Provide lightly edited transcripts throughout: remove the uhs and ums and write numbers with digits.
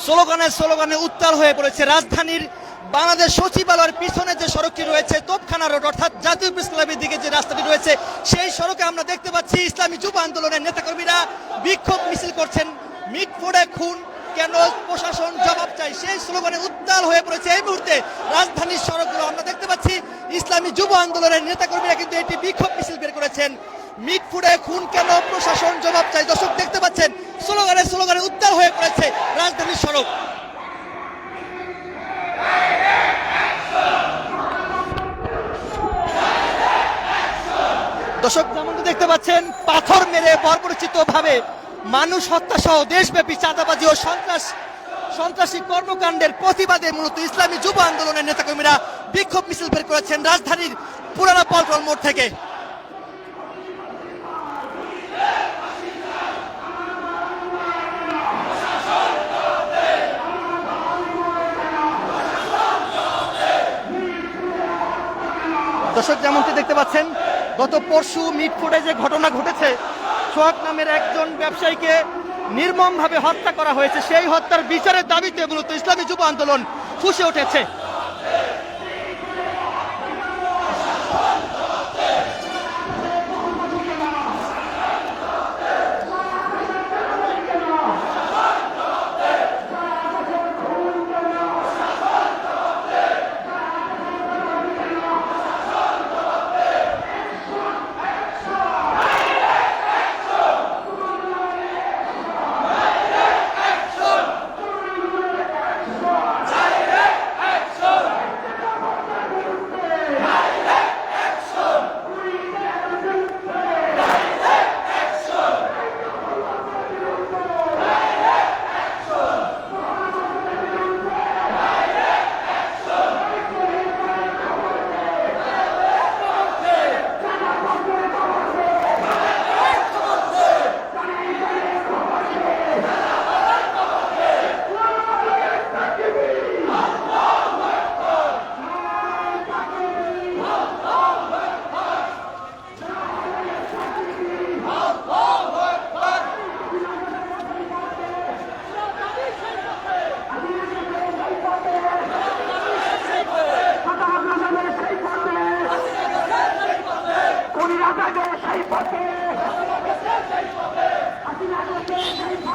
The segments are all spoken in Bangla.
স্লোগানে স্লোগানে উত্তাল হয়ে পড়েছে রাজধানীর বাংলাদেশ সচিবালয়ের পিছনে যে সড়কটি রয়েছে তোপখানা রোড অর্থাৎ জাতীয় প্রেস ক্লাবের দিকে যে রাস্তাটি রয়েছে সেই সড়কে আমরা দেখতে পাচ্ছি ইসলামী যুব আন্দোলনের নেতাকর্মীরা বিক্ষোভ মিছিল করছেন। মিটফোর্ডে খুন কেন, প্রশাসন জবাব চাই, সেই স্লোগানে উত্তাল হয়ে পড়েছে এই মুহূর্তে রাজধানীর সড়কগুলো। আমরা দেখতে পাচ্ছি ইসলামী যুব আন্দোলনের নেতাকর্মীরা কিন্তু এটি বিক্ষোভ মিছিল বের করেছেন। মিটফোর্ডে খুন কেন, প্রশাসন জবাব চাই। দর্শক দেখতে পাচ্ছেন স্লোগানে স্লোগানে উত্তাল হয়ে পড়েছে রাজধানীর সড়ক। দর্শক যেমনটা দেখতে পাচ্ছেন পাথর মেরে বর্বরচিত ভাবে মানুষ হত্যা সহ দেশব্যাপী চাঁদাবাজি ও সন্ত্রাসী কর্মকাণ্ডের প্রতিবাদে মূলত ইসলামী যুব আন্দোলনের নেতাকর্মীরা বিক্ষোভ মিছিল বের করেছেন রাজধানীর পুরানা পল্টন মোড় থেকে। দর্শক যেমনটি দেখতে পাচ্ছেন গত পরশু মিটফোর্ডে যে ঘটনা ঘটেছে, সোহাগ নামের একজন ব্যবসায়ীকে নির্মমভাবে হত্যা করা হয়েছে, সেই হত্যার বিচারের দাবিতে মূলত ইসলামী যুব আন্দোলন ফুঁসে উঠেছে।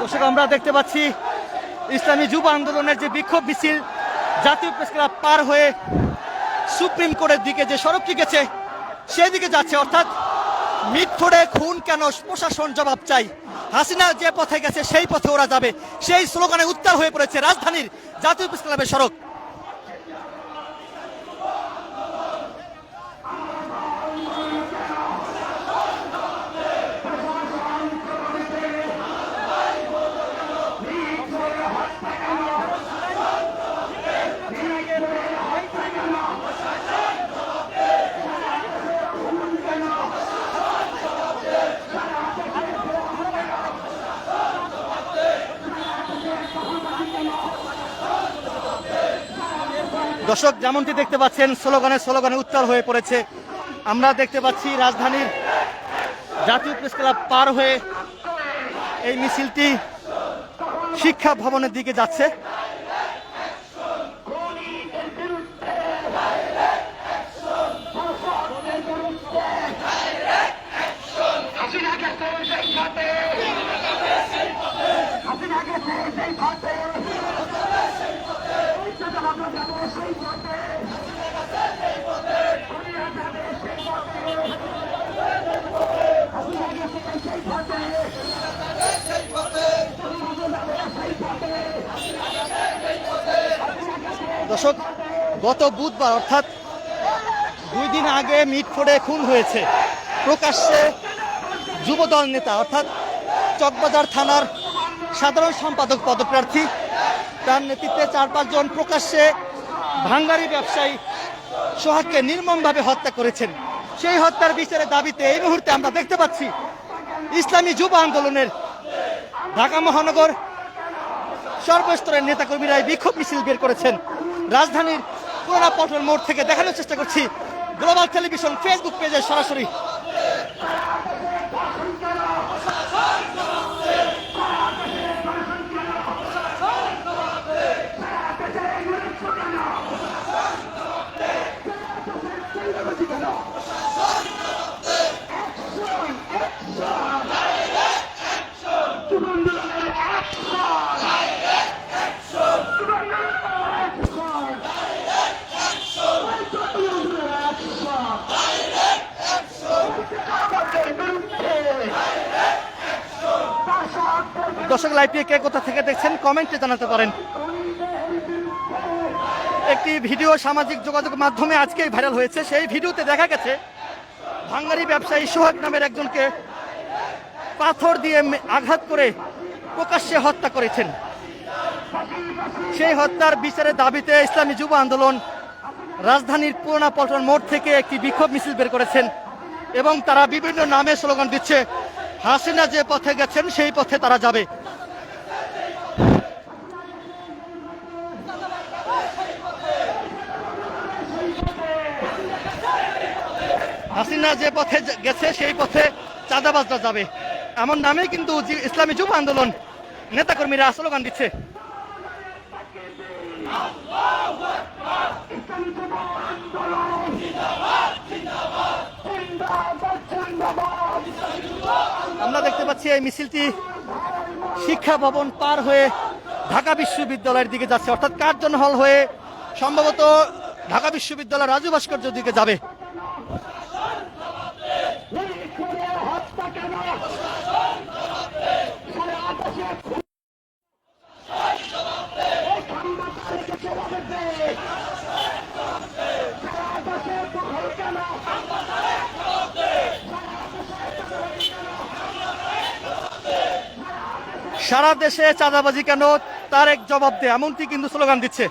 দর্শক আমরা দেখতে পাচ্ছি ইসলামী যুব আন্দোলনের যে বিক্ষোভ মিছিল জাতীয় প্রেস ক্লাব পার হয়ে সুপ্রিম কোর্টের দিকে যে সড়কটি গেছে সেই দিকে যাচ্ছে, অর্থাৎ মিটফোর্ডে খুন কেন, প্রশাসন জবাব চাই। হাসিনা যে পথে গেছে সেই পথে ওরা যাবে, সেই স্লোগানে উত্তাল হয়ে পড়েছে রাজধানীর জাতীয় প্রেস ক্লাবের সড়ক। দর্শক যেমনটি দেখতে পাচ্ছেন স্লোগানে স্লোগানে উত্তাল হয়ে পড়েছে। আমরা দেখতে পাচ্ছি রাজধানীর জাতীয় প্রেস ক্লাব পার হয়ে এই মিছিলটি শিক্ষা ভবনের দিকে যাচ্ছে। দর্শক গত বুধবার অর্থাৎ 2 দিন আগে মিটফোর্ডে খুন হয়েছে প্রকাশ্যে যুবদল নেতা অর্থাৎ চকবাজার থানার সাধারণ সম্পাদক পদপ্রার্থী, তার নেতৃত্বে 4-5 জন প্রকাশ্যে ভাঙ্গারি ব্যবসায়ী সোহাগকে নির্মমভাবে হত্যা করেছেন। সেই হত্যার বিচারের দাবিতে এই মুহূর্তে আমরা দেখতে পাচ্ছি ইসলামী যুব আন্দোলনের ঢাকা মহানগর সর্বস্তরের নেতাকর্মীরা বিক্ষোভ মিছিল বের করেছেন রাজধানীর পুরানা পল্টন মোড় থেকে। দেখানোর চেষ্টা করছি গ্লোবাল টেলিভিশন ফেসবুক পেজে সরাসরি। দর্শক লাইভটি কে কোথা থেকে দেখছেন কমেন্টে জানাতে পারেন। একটি ভিডিও সামাজিক যোগাযোগ মাধ্যমে আজকেই ভাইরাল হয়েছে। সেই ভিডিওতে দেখা গেছে ভাঙ্গারি ব্যবসায়ী সোহাগ নামের একজনকে পাথর দিয়ে আঘাত করে প্রকাশ্যে হত্যা করেছেন। সেই হত্যার বিচারের দাবিতে ইসলামী যুব আন্দোলন রাজধানীর পুরোনা পল্টন মোড় থেকে একটি বিক্ষোভ মিছিল বের করেছেন এবং তারা বিভিন্ন নামে স্লোগান দিচ্ছে, হাসিনা যে পথে গেছেন সেই পথে তারা যাবে। হাসিনা যে পথে গেছে সেই পথে চাঁদাবাজরা যাবে, এমন নামে কিন্তু ইসলামী যুব আন্দোলন নেতাকর্মীরা স্লোগান দিচ্ছে। আমরা দেখতে পাচ্ছি এই মিছিলটি শিক্ষা ভবন পার হয়ে ঢাকা বিশ্ববিদ্যালয়ের দিকে যাচ্ছে, অর্থাৎ কার্জন হল হয়ে সম্ভবত ঢাকা বিশ্ববিদ্যালয় রাজু ভাস্কর্যের দিকে যাবে। সারা দেশে চাঁদাবাজি কেন, তার এক জবাব দে, এমনটি কিন্তু স্লোগান দিচ্ছে।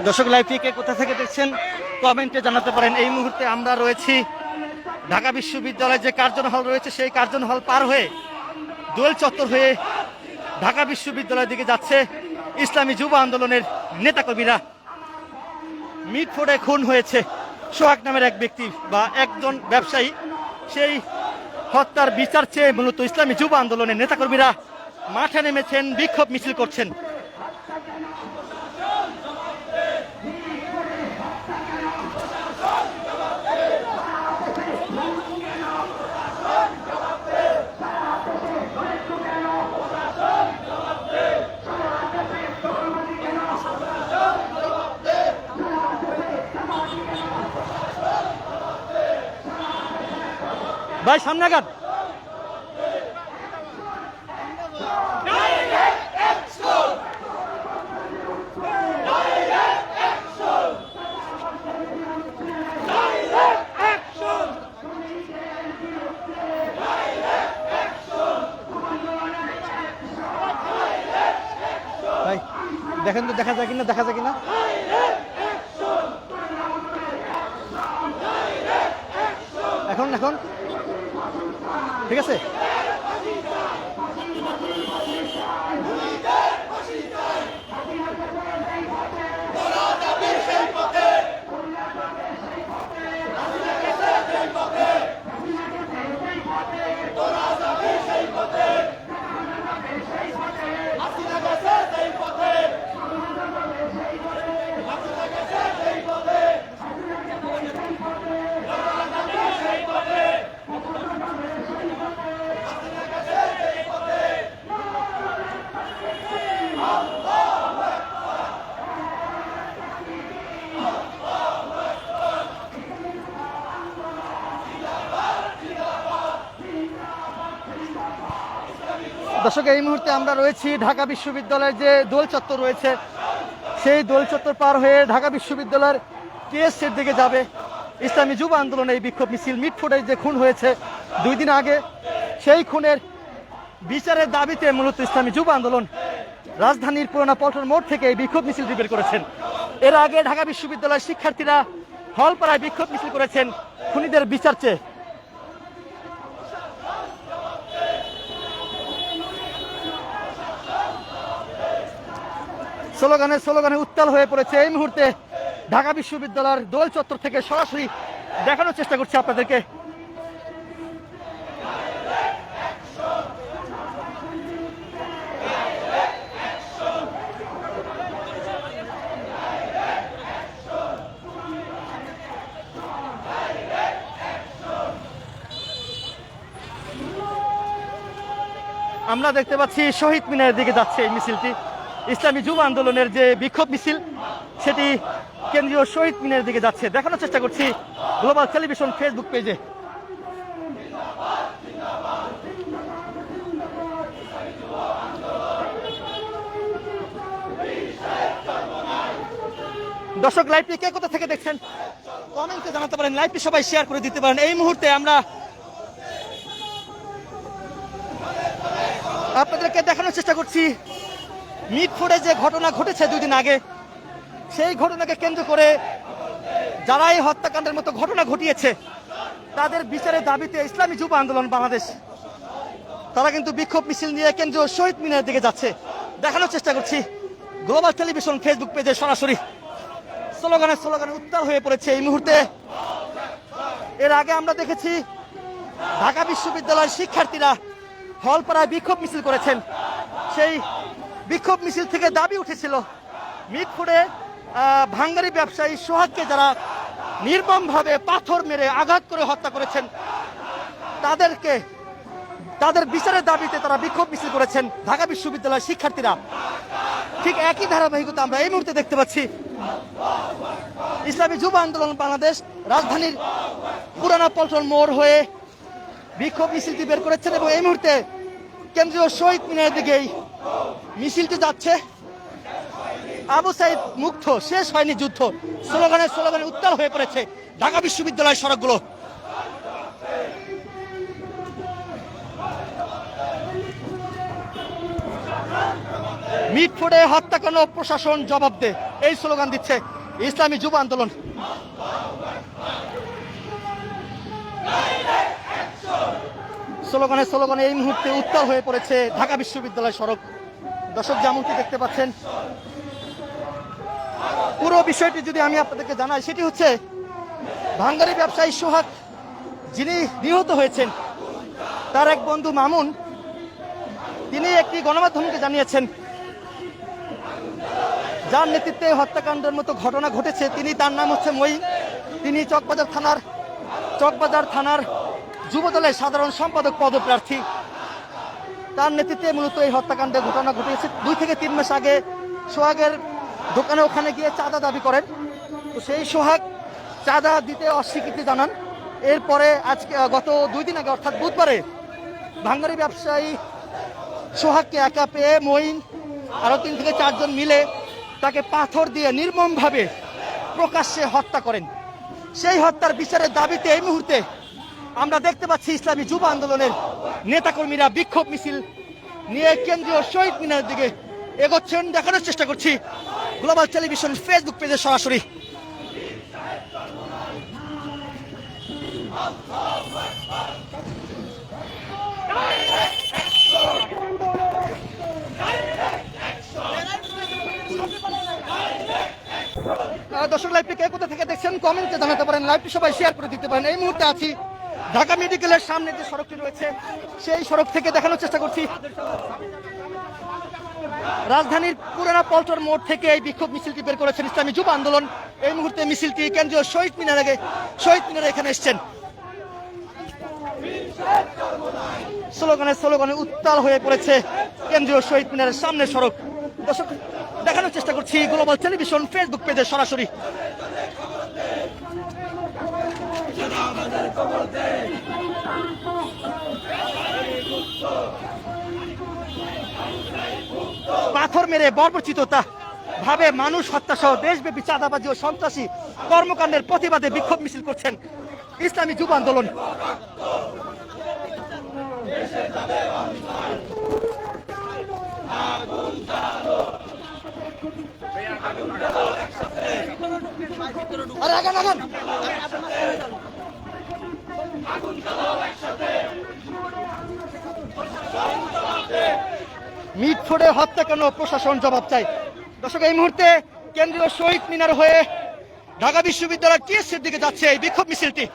দর্শক লাইভটি কে কোথা থেকে দেখছেন কমেন্টে জানাতে পারেন। এই মুহূর্তে আমরা রয়েছি ঢাকা বিশ্ববিদ্যালয়ের যে কার্জন হল রয়েছে সেই কার্জন হল পার হয়ে দোয়েল চত্বর হয়ে ঢাকা বিশ্ববিদ্যালয়ের দিকে যাচ্ছে ইসলামী যুব আন্দোলনের নেতাকর্মীরা। মিটফোর্ডে খুন হয়েছে সোহাগ নামের এক ব্যক্তি বা একজন ব্যবসায়ী, সেই হত্যার বিচার চেয়ে মূলত ইসলামী যুব আন্দোলনের নেতাকর্মীরা মাঠে নেমেছেন, বিক্ষোভ মিছিল করছেন। ভাই সামনে আগান। ভাই দেখেন তো দেখা যায় কিনা, দেখা যায় কিনা। এখন এখন ঠিক আছে। দর্শক এই মুহূর্তে আমরা রয়েছি ঢাকা বিশ্ববিদ্যালয়ের যে দোল চত্বর রয়েছে সেই দোল চত্বর পার হয়ে ঢাকা বিশ্ববিদ্যালয়ের টিএসসির দিকে যাবে ইসলামী যুব আন্দোলনের এই বিক্ষোভ মিছিল। মিটফোর্ডে যে খুন হয়েছে 2 দিন আগে সেই খুনের বিচারের দাবিতে মূলত ইসলামী যুব আন্দোলন রাজধানীর পুরানা পল্টন মোড় থেকে এই বিক্ষোভ মিছিলটি বের করেছেন। এর আগে ঢাকা বিশ্ববিদ্যালয়ের শিক্ষার্থীরা হলপাড়ায় বিক্ষোভ মিছিল করেছেন খুনিদের বিচার চেয়ে। স্লোগানে উত্তাল হয়ে পড়েছে। এই মুহূর্তে ঢাকা বিশ্ববিদ্যালয়ের দোল চত্বর থেকে সরাসরি দেখানোর চেষ্টা করছি আপনাদেরকে। আমরা দেখতে পাচ্ছি শহীদ মিনারের দিকে যাচ্ছে এই মিছিলটি। ইসলামী যুব আন্দোলনের যে বিক্ষোভ মিছিল সেটি কেন্দ্রীয় শহীদ মিনারের দিকে যাচ্ছে। দেখানোর চেষ্টা করছি গ্লোবাল টেলিভিশন ফেসবুক পেজে। দর্শক, লাইভটি কে কোথা থেকে দেখছেন কমেন্টে জানাতে পারেন, লাইভটি সবাই শেয়ার করে দিতে পারেন। এই মুহূর্তে আমরা আপনাদেরকে দেখানোর চেষ্টা করছি মিটফোর্ডে যে ঘটনা ঘটেছে 2 দিন আগে, সেই ঘটনাকে কেন্দ্র করে যারা এই হত্যাকাণ্ডের মতো ঘটনা ঘটিয়েছে তাদের বিচারের দাবিতে ইসলামী যুব আন্দোলন বাংলাদেশ তারা কিন্তু বিক্ষোভ মিছিল নিয়ে কেন্দ্রীয় শহীদ মিনারের দিকে যাচ্ছে। দেখানোর চেষ্টা করছি গ্লোবাল টেলিভিশন ফেসবুক পেজে সরাসরি। স্লোগানে উত্তাল হয়ে পড়েছে এই মুহূর্তে। এর আগে আমরা দেখেছি ঢাকা বিশ্ববিদ্যালয়ের শিক্ষার্থীরা হলপাড়ায় বিক্ষোভ মিছিল করেছেন। সেই বিক্ষোভ মিছিল থেকে দাবি উঠেছিল মিটফোর্ডে ভাঙ্গারি ব্যবসায়ী সোহাগকে যারা নির্মমভাবে পাথর মেরে আঘাত করে হত্যা করেছেন তাদের বিচারের দাবিতে তারা বিক্ষোভ মিছিল করেছেন ঢাকা বিশ্ববিদ্যালয়ের শিক্ষার্থীরা। ঠিক একই ধারাবাহিকতা আমরা এই মুহূর্তে দেখতে পাচ্ছি ইসলামী যুব আন্দোলন বাংলাদেশ রাজধানীর পুরানা পল্টন মোড় হয়ে বিক্ষোভ মিছিলটি বের করেছেন এবং এই মুহূর্তে কেন্দ্রীয় শহীদ মিনারের দিকেই মিছিলটি যাচ্ছে। আবু সাইদ মুক্ত, শেষ হয়নি যুদ্ধ, স্লোগানে উত্তাল হয়ে পড়েছে ঢাকা বিশ্ববিদ্যালয়ের সড়কগুলো। মিটফোর্ডে হত্যাকাণ্ড প্রশাসন জবাব দে, এই স্লোগান দিচ্ছে ইসলামী যুব আন্দোলন। স্লোগানে এই মুহূর্তে উত্তাল হয়ে পড়েছে ঢাকা বিশ্ববিদ্যালয় সড়ক। দর্শক, যেমনটি দেখতে পাচ্ছেন, পুরো বিষয়টি যদি আমি আপনাদেরকে জানাই সেটি হচ্ছে ভাঙ্গারি ব্যবসায়ী সোহাগ যিনি নিহত হয়েছেন তার এক বন্ধু মামুন তিনি একটি গণমাধ্যমকে জানিয়েছেন যার নেতৃত্বে হত্যাকাণ্ডের মতো ঘটনা ঘটেছে তার নাম হচ্ছে মঈন। তিনি চকবাজার থানার যুবদলের সাধারণ সম্পাদক পদপ্রার্থী। তার নেতৃত্বে মূলত এই হত্যাকাণ্ডের ঘটনা ঘটেছে। 2 থেকে 3 মাস আগে সোহাগের দোকানে ওখানে গিয়ে চাঁদা দাবি করেন, তো সেই সোহাগ চাঁদা দিতে অস্বীকৃতি জানান। এরপরে আজকে গত 2 দিন আগে অর্থাৎ বুধবারে ভাঙ্গারি ব্যবসায়ী সোহাগকে একা পেয়ে মঈন আরো 3 থেকে 4 জন মিলে তাকে পাথর দিয়ে নির্মমভাবে প্রকাশ্যে হত্যা করেন। সেই হত্যার বিচারের দাবিতে এই মুহূর্তে আমরা দেখতে পাচ্ছি ইসলামী যুব আন্দোলনের নেতাকর্মীরা বিক্ষোভ মিছিল নিয়ে কেন্দ্রীয় শহীদ মিনারের দিকে এগোচ্ছেন। দেখানোর চেষ্টা করছি গ্লোবাল টেলিভিশন ফেসবুক পেজে সরাসরি। দর্শক, লাইভটি কে কোথা থেকে দেখছেন কমেন্টে জানাতে পারেন, লাইভটি সবাই শেয়ার করে দিতে পারেন। এই মুহূর্তে আছি ঢাকা মেডিকেলের সামনে যে সড়কটি রয়েছে সেই সড়ক থেকে দেখানোর চেষ্টা করছি রাজধানীর পুরানা পল্টন মোড় থেকে এই বিক্ষোভ মিছিলটি বের করেছেন ইসলামী যুব আন্দোলন। এই মুহূর্তে মিছিলটি কেন্দ্রীয় শহীদ মিনারে এখানে এসছেন। স্লোগানে উত্তাল হয়ে পড়েছে কেন্দ্রীয় শহীদ মিনারের সামনে সড়ক। দর্শক, দেখানোর চেষ্টা করছি গ্লোবাল টেলিভিশন ফেসবুক পেজে সরাসরি। পাথর মেরে বর্বরচিততা ভাবে মানুষ হত্যা সহ দেশব্যাপী চাঁদাবাজি ও সন্ত্রাসী কর্মকাণ্ডের প্রতিবাদে বিক্ষোভ মিছিল করছেন ইসলামী যুব আন্দোলন। আরে আগান আগান। মিটফোর্ডে হত্যা কেন, প্রশাসন জবাব চাই। দর্শক, এই মুহূর্তে কেন্দ্রীয় শহীদ মিনার হয়ে ঢাকা বিশ্ববিদ্যালয় টিএসসির দিকে যাচ্ছে এই বিক্ষোভ মিছিলটি।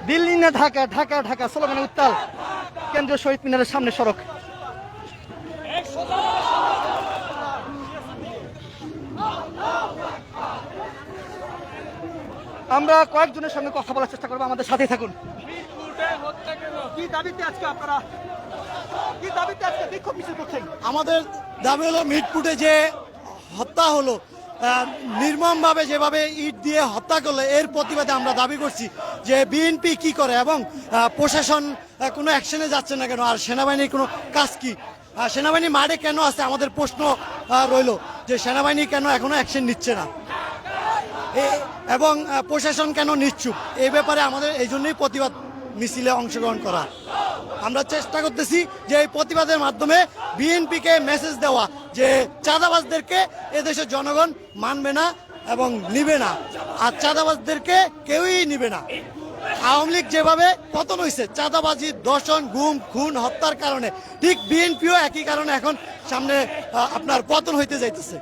দিল্লি না ঢাকা, ঢাকা ঢাকা স্লোগানে উত্তাল কেন্দ্রীয় শহীদ মিনারের সামনে সড়ক। আমরা কয়েকজনের সঙ্গে কথা বলার চেষ্টা করবো, আমাদের সাথেই থাকুন। কি দাবিতে আজকে আপনারা, কি দাবিতে আজকে বিক্ষোভ মিছিল করছেন? আমাদের দাবি হলো মিটফোর্ডে যে হত্যা হলো, নির্মমভাবে যেভাবে ইট দিয়ে হত্যা করলো, এর প্রতিবাদে আমরা দাবি করছি যে বিএনপি কি করে এবং প্রশাসন কোনো অ্যাকশনে যাচ্ছে না কেন, আর সেনাবাহিনীর কোনো কাজ কি, সেনাবাহিনী মাঠে কেন আছে, আমাদের প্রশ্ন রইল যে সেনাবাহিনী কেন এখনো অ্যাকশন নিচ্ছে না এবং প্রশাসন কেন নিশ্চুপ। এই ব্যাপারে আমাদের এই জন্যই প্রতিবাদ মিছিলে অংশগ্রহণ করা। আমরা চেষ্টা করতেছি যে এই প্রতিবাদের মাধ্যমে বিএনপিকে মেসেজ দেওয়া যে চাঁদাবাজদেরকে এদেশের জনগণ মানবে না এবং নিবে না, আর চাঁদাবাজদেরকে কেউই নিবে না। আওয়ামী লীগ যেভাবে পতন হয়েছে চাঁদাবাজি, দর্শন, গুম, খুন, হত্যার কারণে, ঠিক বিএনপিও একই কারণে এখন সামনে আপনার পতন হইতে যাইতেছে।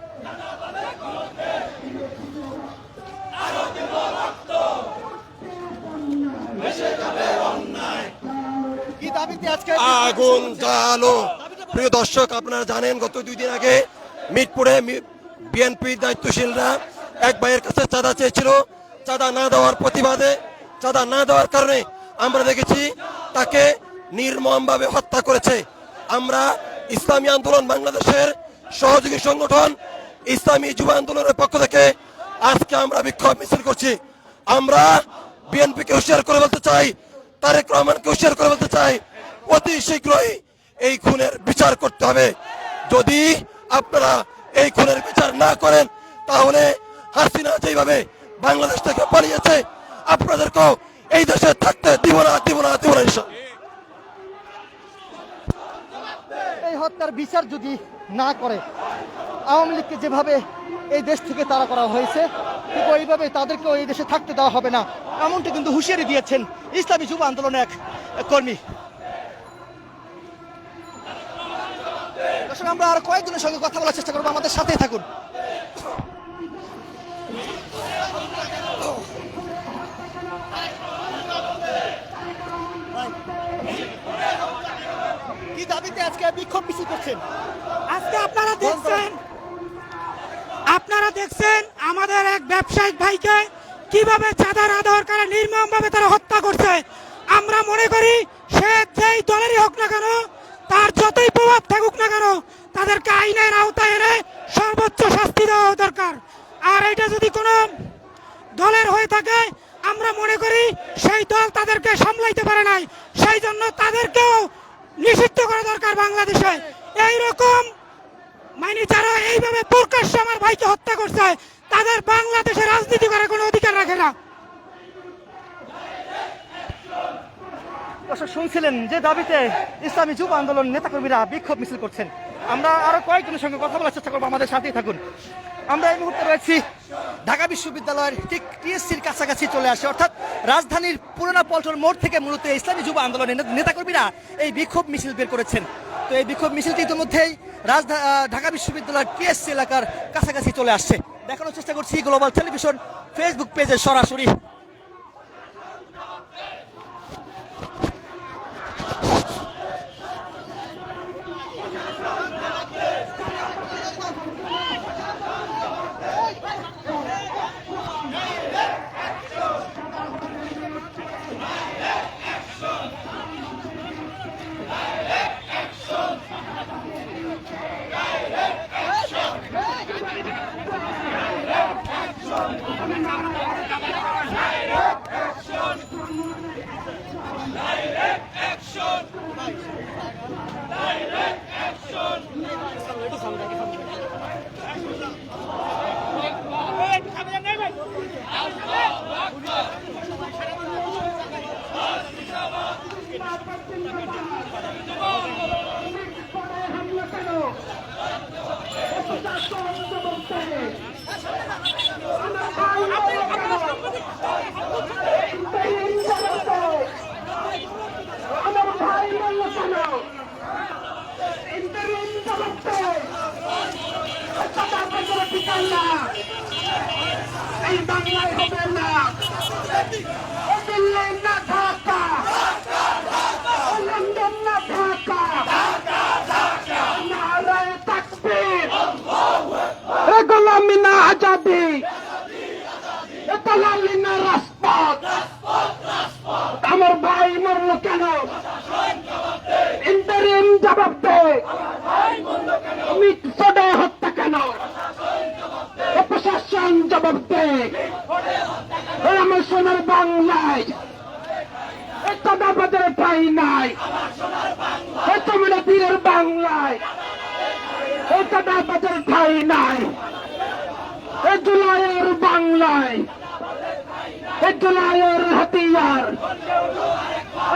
আগুন জ্বালো। প্রিয় দর্শক, আপনারা জানেন গত 2 দিন আগে মিটফোর্ডে বিএনপি দায়িত্বশীলরা এক ভাইয়ের কাছে চাঁদা চেয়েছিল। চাঁদা না দেওয়ার প্রতিবাদে, চাঁদা না দেওয়ার কারণে আমরা দেখেছি তাকে নির্মমভাবে হত্যা করেছে। আমরা ইসলামী আন্দোলন বাংলাদেশের সহযোগী সংগঠন ইসলামী যুব আন্দোলনের পক্ষ থেকে আজকে আমরা বিক্ষোভ মিছিল করছি। আমরা বিএনপিকে হুঁশিয়ার করে বলতে চাই, তারেক রহমানকে হুঁশিয়ার করে বলতে চাই, অতি শীঘ্রই এই খুনের বিচার করতে হবে। যদি আপনারা এই খুনের বিচার না করেন তাহলে হাসিনা যেভাবে বাংলাদেশ থেকে পালিয়েছে আপনাদেরকেও এই দেশে থাকতে দিব না, দিব না, দিব না। এই হত্যার বিচার যদি না করে, আওয়ামী লীগকে যেভাবে এই দেশ থেকে তাড়া করা হয়েছে ঠিক ওইভাবে তাদেরকেও এই দেশে থাকতে দেওয়া হবে না, এমনটি কিন্তু হুঁশিয়ারি দিয়েছেন ইসলামী যুব আন্দোলনের এক কর্মী। দর্শক, আমরা আরো কয়েকজনের সঙ্গে কথা বলার চেষ্টা করবো, আমাদের সাথেই থাকুন। কি দাবিতে আজকে বিক্ষোভ মিছিল করছেন? আজকে আপনারা দেখছেন আমাদের এক ব্যবসায়িক ভাইকে কিভাবে চাঁদা না দেওয়ার কারণে নির্মমভাবে তারা হত্যা করছে। আমরা মনে করি সে যেই দলেরই হোক না কেন, তার যতই প্রভাব থাকুক না কেন, তাদেরকে আইনের আওতায় এনে সর্বোচ্চ শাস্তি দেওয়া দরকার। আর এটা যদি কোনো দলের হয়ে থাকে, আমরা মনে করি সেই দল তাদেরকে সামলাইতে পারে নাই, সেই জন্য তাদেরকেও নিষিদ্ধ করা দরকার বাংলাদেশে। এইরকম মানে যারা এইভাবে প্রকাশ্যে আমার ভাইকে হত্যা করছে, তাদের বাংলাদেশে রাজনীতি করার কোনো অধিকার রাখে না। দর্শক, শুনছিলেন যে দাবিতে ইসলামী যুব আন্দোলন নেতাকর্মীরা বিক্ষোভ মিছিল করছেন। আমরা আরো কয়েকজনের সঙ্গে কথা বলার চেষ্টা করবো, আমাদের সাথেই থাকুন। আমরা এই মুহূর্তে রয়েছি ঢাকা বিশ্ববিদ্যালয়ের ঠিক টিএসসির কাছাকাছি চলে আসে, অর্থাৎ রাজধানীর পুরোনো পল্টন মোড় থেকে মূলত ইসলামী যুব আন্দোলনের নেতাকর্মীরা এই বিক্ষোভ মিছিল বের করেছেন। তো এই বিক্ষোভ মিছিলটি ইতিমধ্যেই ঢাকা বিশ্ববিদ্যালয়ের টিএসসি এলাকার কাছাকাছি চলে আসছে। দেখানোর চেষ্টা করছি গ্লোবাল টেলিভিশন ফেসবুক পেজে সরাসরি। দিল্লি না ঢাকা, লন্ডন না ঢাকা, নারায়ে তাকবীর, গোলামি না আজাদি, দালালি না রাজপথ। আমার ভাই মরল কেন? ইন্টারিম জবাব দে। মিটফোর্ডে হত্যা কেন? প্রশাসন জবাব দে। আমার সোনার বাংলায় চাঁদাবাজের ঠাঁই নাই। তোমরা বীরের বাংলায় চাঁদাবাজের ঠাঁই নাই। জুলাইয়ের বাংলায় জুলাইয়ের হাতিয়ার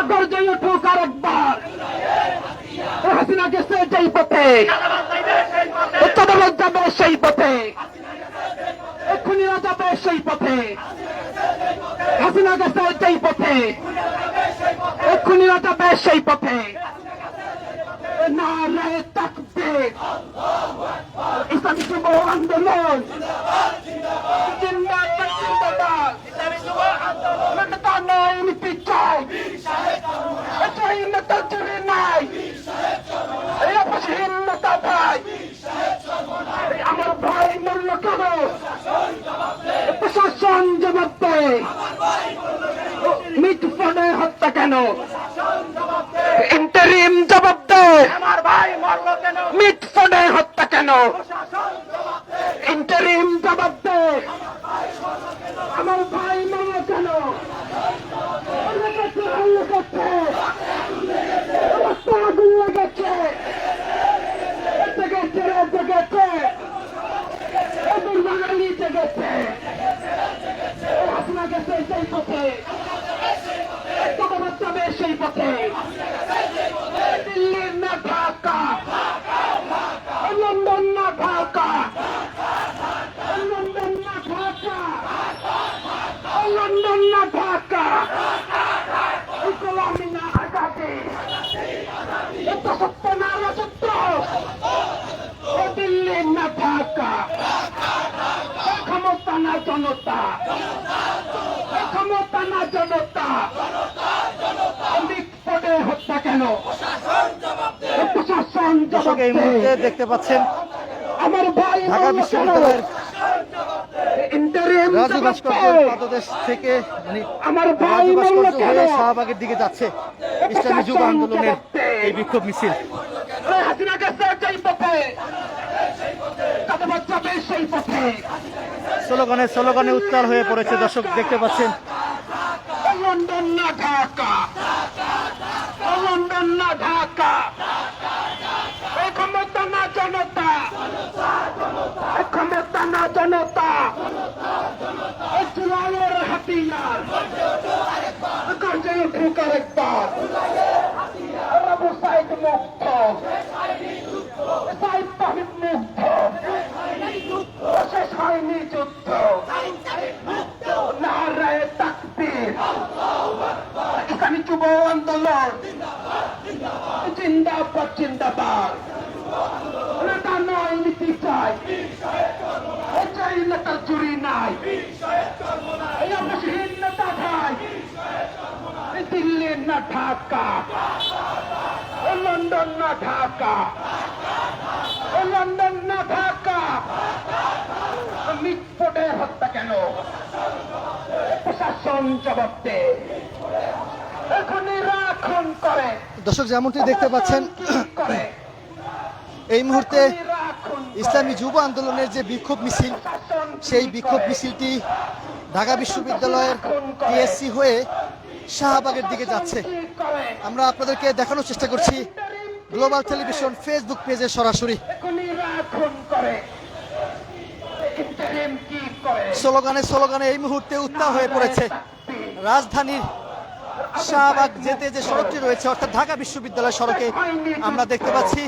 গর্জে উঠুক আরেকবার। হাসিনা গেছে যেই পথে, চাঁদাবাজ যাবে সেই পথে, খুনিরা যাবে সেই পথে। হাসিনা গেছে যেই পথে, খুনিরা যাবে সেই পথে। নারায়ে তাকবীর, ইসলামী যুব আন্দোলন জিন্দাবাদ জিন্দাবাদ। নেতা নাই নীতি চাই, চাই নেতা চুরি নাই, আপসহীন নেতা ভাই। আমার ভাই মরল কেন? প্রশাসন জবাব দে। মিটফোর্ডে হত্যা কেন? ইন্টারিম জবাব দে। আমার ভাই মরল কেন? মিটফোর্ডে হত্যা কেন? ইন্টারিম জবাব দে। আমার ভাই মরল কেন? আগুন লেগেছে, জেগেছে, জেগেছে, বাঙালি জেগেছে। হাসিনা গেছে সেই পথে, চাঁদাবাজ যাবে সেই পথে। দিল্লি না ঢাকা, লন্ডন না ঢাকা, লন্ডন না ঢাকা, লন্ডন না ঢাকা, গোলামি না আজাদি, সত্য না রাজত্ব। দিল্লি না ঢাকা, ক্ষমতা না জনতা, ক্ষমতা না জনতা। মিটফোর্ডে হত্যা কেন? প্রশাসন দর্শক জবাব এই দে। মুহূর্তে দেখতে পাচ্ছেন আমার ভাই ঢাকা মরল কেন? বিশ্ববিদ্যালয়ের ইন্টারিম রাজু জবাব ভাস্কর্যের দে। পাদদেশ থেকে মানে আমার ভাই রাজু মরল ভাস্কর্য কেন? হয়ে শাহবাগের দিকে যাচ্ছে ইসলামী যুব আন্দোলনের এই বিক্ষোভ মিছিল। হাসিনা গেছে যেই পথে, চাঁদাবাজ যাবে সেই পথে। স্লোগানে স্লোগানে উত্তাল হয়ে পড়েছে দর্শক দেখতে পাচ্ছেন। লন্ডন না ঢাকা, লন্ডন না ঢাকা, ক্ষমতা না জনতা, ক্ষমতা না জনতা। জুলাইয়ের হাতিয়ার গর্জে উঠুক আরেকবার। আবু সাইদ মুক্ত, সাইদ তাহিদ মুক্ত, শেষ হয়নি যুদ্ধ। নারায়ে তাকবীর, ইসলামী যুব আন্দোলন জিন্দাবাদ জিন্দাবাদ। নেতা নয় নীতি চাই, চাই নেতা চুরি নাই, আপসহীন নেতা ভাই। দিল্লি না ঢাকা, লন্ডন না ঢাকা, লন্ডন না ঢাকা। মিটফোর্ডে হত্যা কেন? প্রশাসন জবাব দে। এখনই রাখন করে, দর্শক যেমনটি দেখতে পাচ্ছেন করে এই মুহূর্তে রাখন ইসলামী যুব আন্দোলনের যে বিক্ষোভ মিছিল, সেই বিক্ষোভ মিছিলটি ঢাকা বিশ্ববিদ্যালয়ের টিএসসি হয়ে শাহবাগের দিকে যাচ্ছে। করে, আমরা আপনাদেরকে দেখানোর চেষ্টা করছি গ্লোবাল টেলিভিশন ফেসবুক পেজে সরাসরি। এখনই রাখন করে। ইন্টারিম কি করে? স্লোগানে স্লোগানে এই মুহূর্তে উত্তাল হয়ে পড়েছে রাজধানীর শাহবাগ যেতে যে সড়কটি রয়েছে অর্থাৎ ঢাকা বিশ্ববিদ্যালয় সড়কে। আমরা দেখতে পাচ্ছি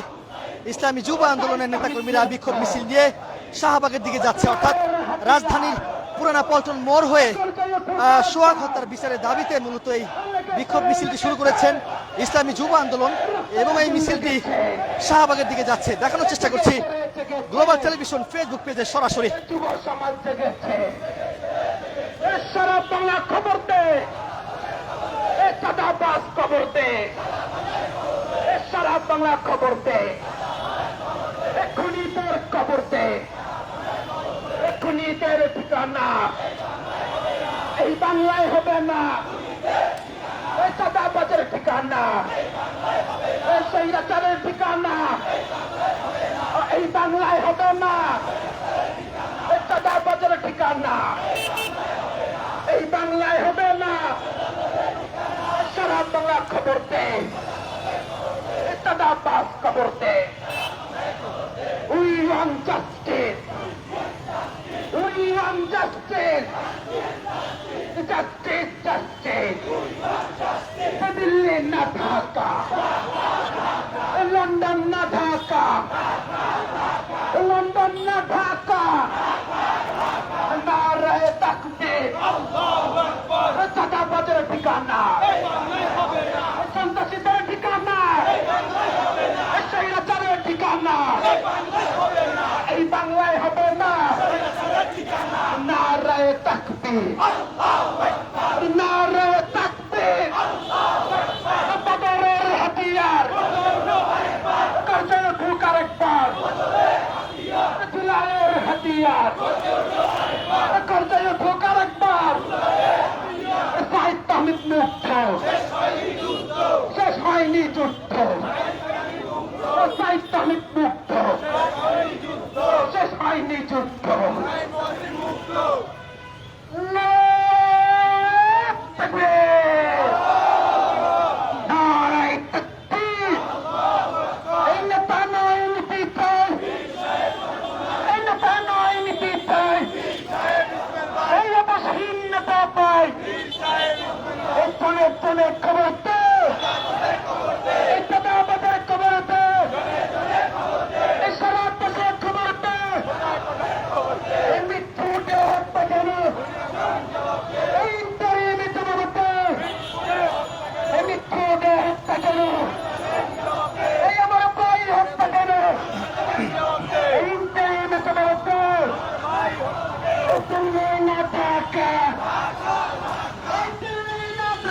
ইসলামী যুব আন্দোলনের নেতাকর্মীরা বিক্ষোভ মিছিল নিয়ে শাহবাগের দিকে যাচ্ছে, অর্থাৎ রাজধানীর পুরানা পল্টন মোড় হয়ে সোহাগ হত্যার বিচারের দাবিতে মূলত এই বিক্ষোভ মিছিলটি শুরু করেছেন ইসলামী যুব আন্দোলন এবং এই মিছিলটি শাহবাগের দিকে যাচ্ছে। দেখানোর চেষ্টা করছি গ্লোবাল টেলিভিশন ফেসবুক পেজে সরাসরি। যুব সমাজ জেগেছে। সারা বাংলা খবর দে। বাস খবর দে, সারা বাংলা খবর দে, এক্ষুনি তোর খবর দে, এক্ষুনি তোর ঠিকানা এই বাংলায় হবে না, এই চাঁদাবাজের ঠিকানা, এই স্বৈরাচারের ঠিকানা এই বাংলায় হবে না, এই চাঁদাবাজের ঠিকানা এই বাংলায় হবে না, সারা বাংলা খবর দে, এই চাঁদাবাজ খবর দে। We want justice. We want justice. Justice, justice. Delhi না ঢাকা, লন্ডন না ঢাকা, লন্ডন না ঢাকা, নারায়ে তাকবীর, চাঁদাবাজের ঠিকানা, সন্ত্রাসীদের ঠিকানা, স্বৈরাচারের ঠিকানা এই বাংলায় হবে না, নারায়ে তাকবীর, নারায়ে তাকবীর, বদরের হাতিয়ার, করছে ঢুকার একবার, জুলাইয়ের হাতিয়ার, করছে ঢুকার একবার, সাহিত্য মুক্ত, শেষ হয়নি যুদ্ধ, সাহিত্য মুক্ত, শেষ হয়নি যুদ্ধ।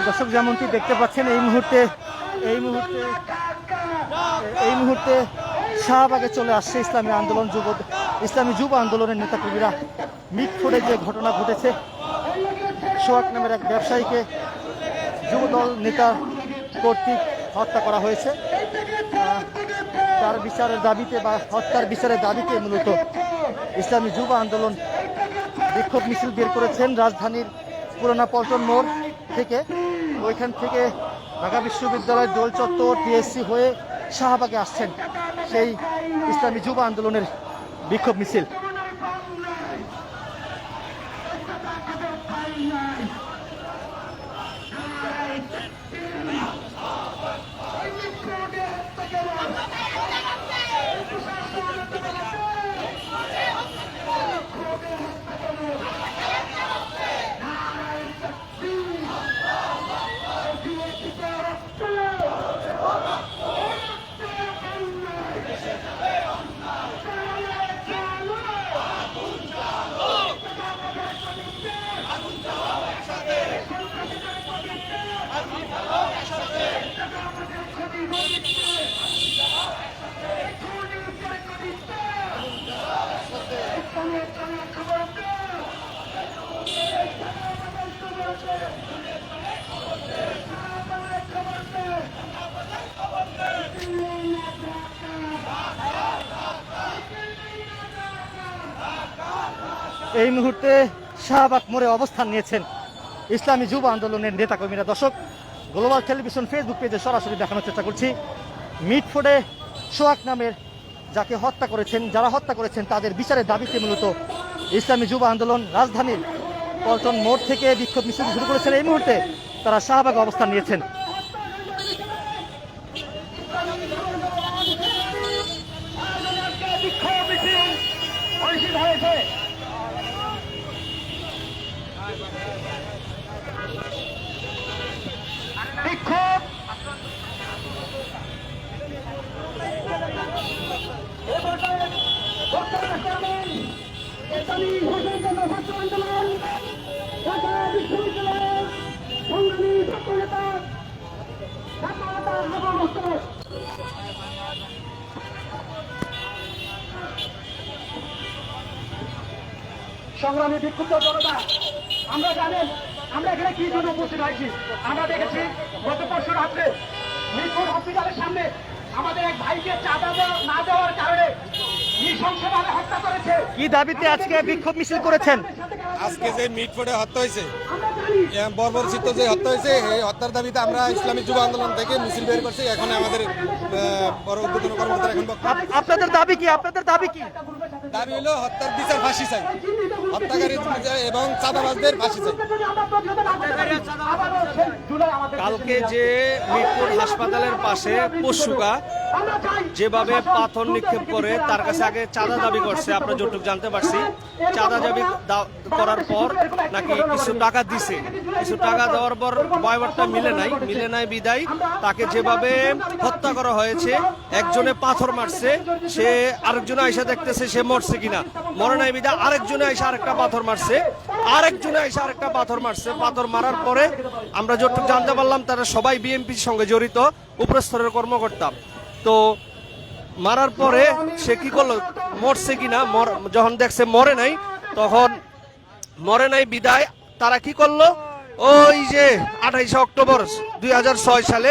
দর্শক যেমনটি দেখতে পাচ্ছেন এই মুহূর্তে শাহবাগে চলে আসছে ইসলামী যুব আন্দোলনের নেতাকর্মীরা। মিটফোর্ডে যে ঘটনা ঘটেছে, সোহাগ নামের এক ব্যবসায়ীকে যুবদল নেতা কর্তৃক হত্যা করা হয়েছে। তার বিচারের দাবিতে বা হত্যার বিচারের দাবিতে মূলত ইসলামী যুব আন্দোলন বিক্ষোভ মিছিল বের করেছেন রাজধানীর পুরানা পল্টন মোড় থেকে। ওইখান থেকে ঢাকা বিশ্ববিদ্যালয়ের দোল চত্বর টিএসসি হয়ে শাহবাগে আসছেন সেই ইসলামী যুব আন্দোলনের বিক্ষোভ মিছিল। এই মুহূর্তে শাহবাগ মোড়ে অবস্থান নিয়েছেন ইসলামী যুব আন্দোলনের নেতাকর্মীরা। দর্শক, গ্লোবাল টেলিভিশন ফেসবুক পেজে সরাসরি দেখানোর চেষ্টা করছি। মিটফোর্ডে সোহাগ নামের যারা হত্যা করেছেন তাদের বিচারের দাবিতে মূলত ইসলামী যুব আন্দোলন রাজধানীর পল্টন মোড় থেকে বিক্ষোভ মিছিল শুরু করেছেন। এই মুহূর্তে তারা শাহবাগে অবস্থান নিয়েছেন। সংগ্রামী বিক্ষুব্ধ জনতা, আমরা জানেন আমরা এখানে কি জন্য উপস্থিত হয়েছি। আমরা দেখেছি গত পরশু রাত্রে মিরপুর হসপিটালের সামনে আমাদের এক ভাইকে চাঁদা না দেওয়ার কারণে নৃশংসভাবে হত্যা করেছে। কি দাবিতে আজকে বিক্ষোভ মিছিল করেছেন? আজকে যে মিটফোর্ডে হত্যা হয়েছে, বর্বরচিত যে হত্যা হয়েছে, এই হত্যার দাবিতে আমরা ইসলামী যুব আন্দোলন থেকে মিছিল বের করছি। এখন আমাদের বড় উদ্বোধন কর্মকর্তা এখন আপনাদের দাবি কি? আপনাদের দাবি কি? দাবি হলো হত্যার বিচার, ফাঁসি চাই, হত্যাকারী এবং চাঁদাবাজদের ফাঁসি চাই। কালকে যে মিরপুর হাসপাতালের পাশে পশুকা যেভাবে পাথর নিক্ষেপ করে তার কাছে আগে চাঁদা দাবি করছে, আমরা যতটুকু জানতে পারছি চাঁদা দাবি করার পর নাকি কিছু টাকা দিছে, কিছু টাকা দেওয়ার পর ব্যাপারটা মিলে নাই বিদায় তাকে যেভাবে হত্যা করা হয়েছে, একজনে পাথর মারছে, সে আরেকজনে আইসা দেখতেছে সে মরছে কিনা, মরে নাই বিদায় আরেকজনে আইসা আরেকটা পাথর মারছে, পাথর মারার পরে আমরা যতটুকু জানতে পারলাম তারা সবাই বিএনপির সঙ্গে জড়িত, উপরস্তরের কর্মকর্তা। তো মারার পরে সে কি করলো, মরছে কিনা, যখন দেখছে মরে নাই, তখন মরে নাই বিদায় তারা কি করলো, ওই যে 28 অক্টোবর 2006 সালে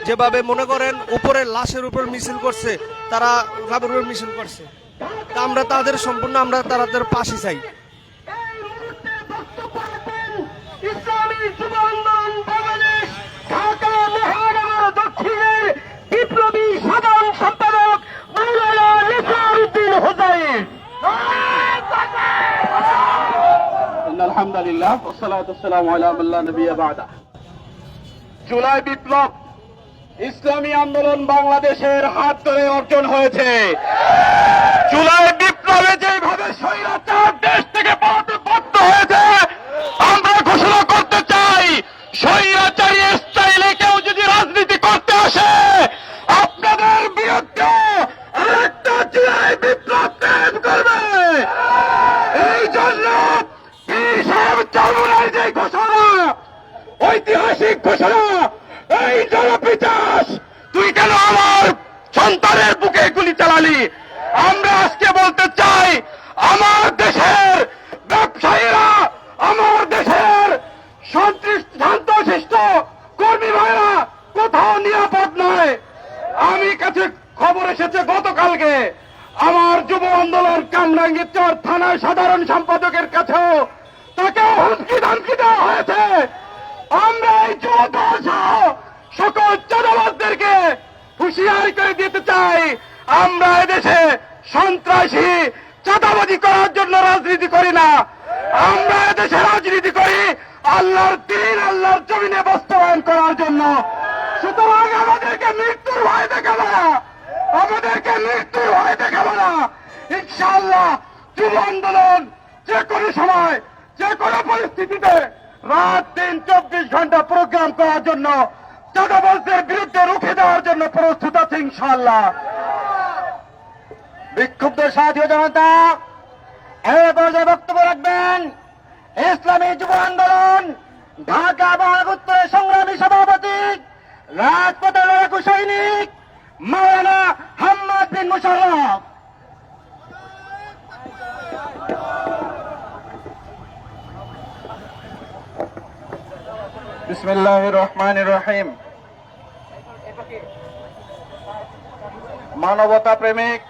যেভাবে মনে করেন উপরে লাশের উপর মিছিল করছে, তারা রাবুরের মিছিল করছে। তা আমরা তাদের সম্পূর্ণ আমরা তাদের পাশে চাই। ইসলামী যুব আন্দোলন বাংলাদেশ ঢাকা মহানগর দক্ষিণের বিপ্লবী সাধারণ সম্পাদক মাওলানা নিসারউদ্দিন হুসাইন। আলহামদুলিল্লাহ ওয়াসসালাতু ওয়াসসালামু আলা মান লা নাবিয়্যা বা'দা। জুলাই বিপ্লব ইসলামী আন্দোলন বাংলাদেশের হাত ধরে অর্জন হয়েছে। জুলাই বিপ্লবে যেভাবে স্বৈরাচার দেশ থেকে পালাতে বাধ্য হয়েছে, আমরা ঘোষণা করতে চাই স্বৈরাচারী স্টাইলে কেউ যদি রাজনীতি করতে আসে, আপনাদের বিরুদ্ধে আরেকটা জুলাই বিপ্লব কায়েম করবে। এই জন্য যে ঘোষণা, ঐতিহাসিক ঘোষণা, এই জনপিতাস তুই কেন আমার সন্তানের বুকে গুলি চালালি? আমরা আজকে বলতে চাই আমার দেশের ব্যবসায়ীরা, আমার দেশের শান্তশিষ্ট কর্মী ভাইরা কোথাও নিরাপদ নয়। আমি কাছে খবর এসেছে গতকালকে আমার যুব আন্দোলন কামরাঙ্গীরচর থানার সাধারণ সম্পাদকের কাছেও তাকেও হুমকি ধামকি দেওয়া হয়েছে। আমরা এই যুবদল সহ সকল চাঁদাবাজদেরকে হুঁশিয়ার করে দিতে চাই, আমরা এদেশে সন্ত্রাসী চাঁদাবাজি করার জন্য রাজনীতি করি না, আমরা এদেশে রাজনীতি করি আল্লাহর দ্বীন, আল্লাহর জমিনে বাস্তবায়ন করার জন্য। সুতরাং আমাদেরকে মৃত্যুর ভয় দেখাবো না, ইনশাআল্লাহ যুব আন্দোলন যে কোনো সময় যে কোনো পরিস্থিতিতে রাত দিন 24 ঘন্টা প্রোগ্রাম করার জন্য, চাঁদাবাজদের বিরুদ্ধে রুখে দেওয়ার জন্য প্রস্তুত আছে ইনশাআল্লাহ। বিক্ষুব্ধ সাথী জনতা এই পর্যায়ে বক্তব্য রাখবেন ইসলামী যুব আন্দোলন ঢাকা মহানগর উত্তরের সংগ্রামী সভাপতি, রাজপথের লড়াকু সৈনিক মাওলানা হাম্মাদ বিন মুশাররফ। বিসমিল্লাহির রহমানির রহিম। মানবতা প্রেমিক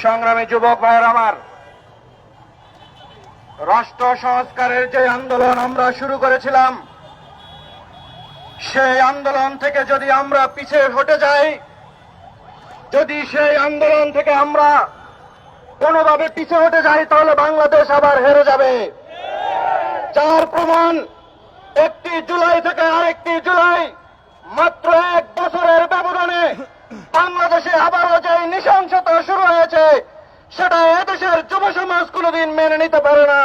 সংগ্রামী যুবক ভাইয়ের আমার, রাষ্ট্র সংস্কারের যে আন্দোলন আমরা শুরু করেছিলাম, সেই আন্দোলন থেকে যদি আমরা পিছিয়ে হটে যাই, যদি সেই আন্দোলন থেকে আমরা কোনোভাবে পিছিয়ে হটে যাই, তাহলে বাংলাদেশ আবার হেরে যাবে। যার প্রমাণ 1 জুলাই থেকে আরেকটি জুলাই, মাত্র 1 বছরের ব্যবধানে বাংলাদেশে আবারও যে নৃশংসতা শুরু হয়েছে, সেটা এদেশের যুব সমাজ কোনোদিন মেনে নিতে পারে না।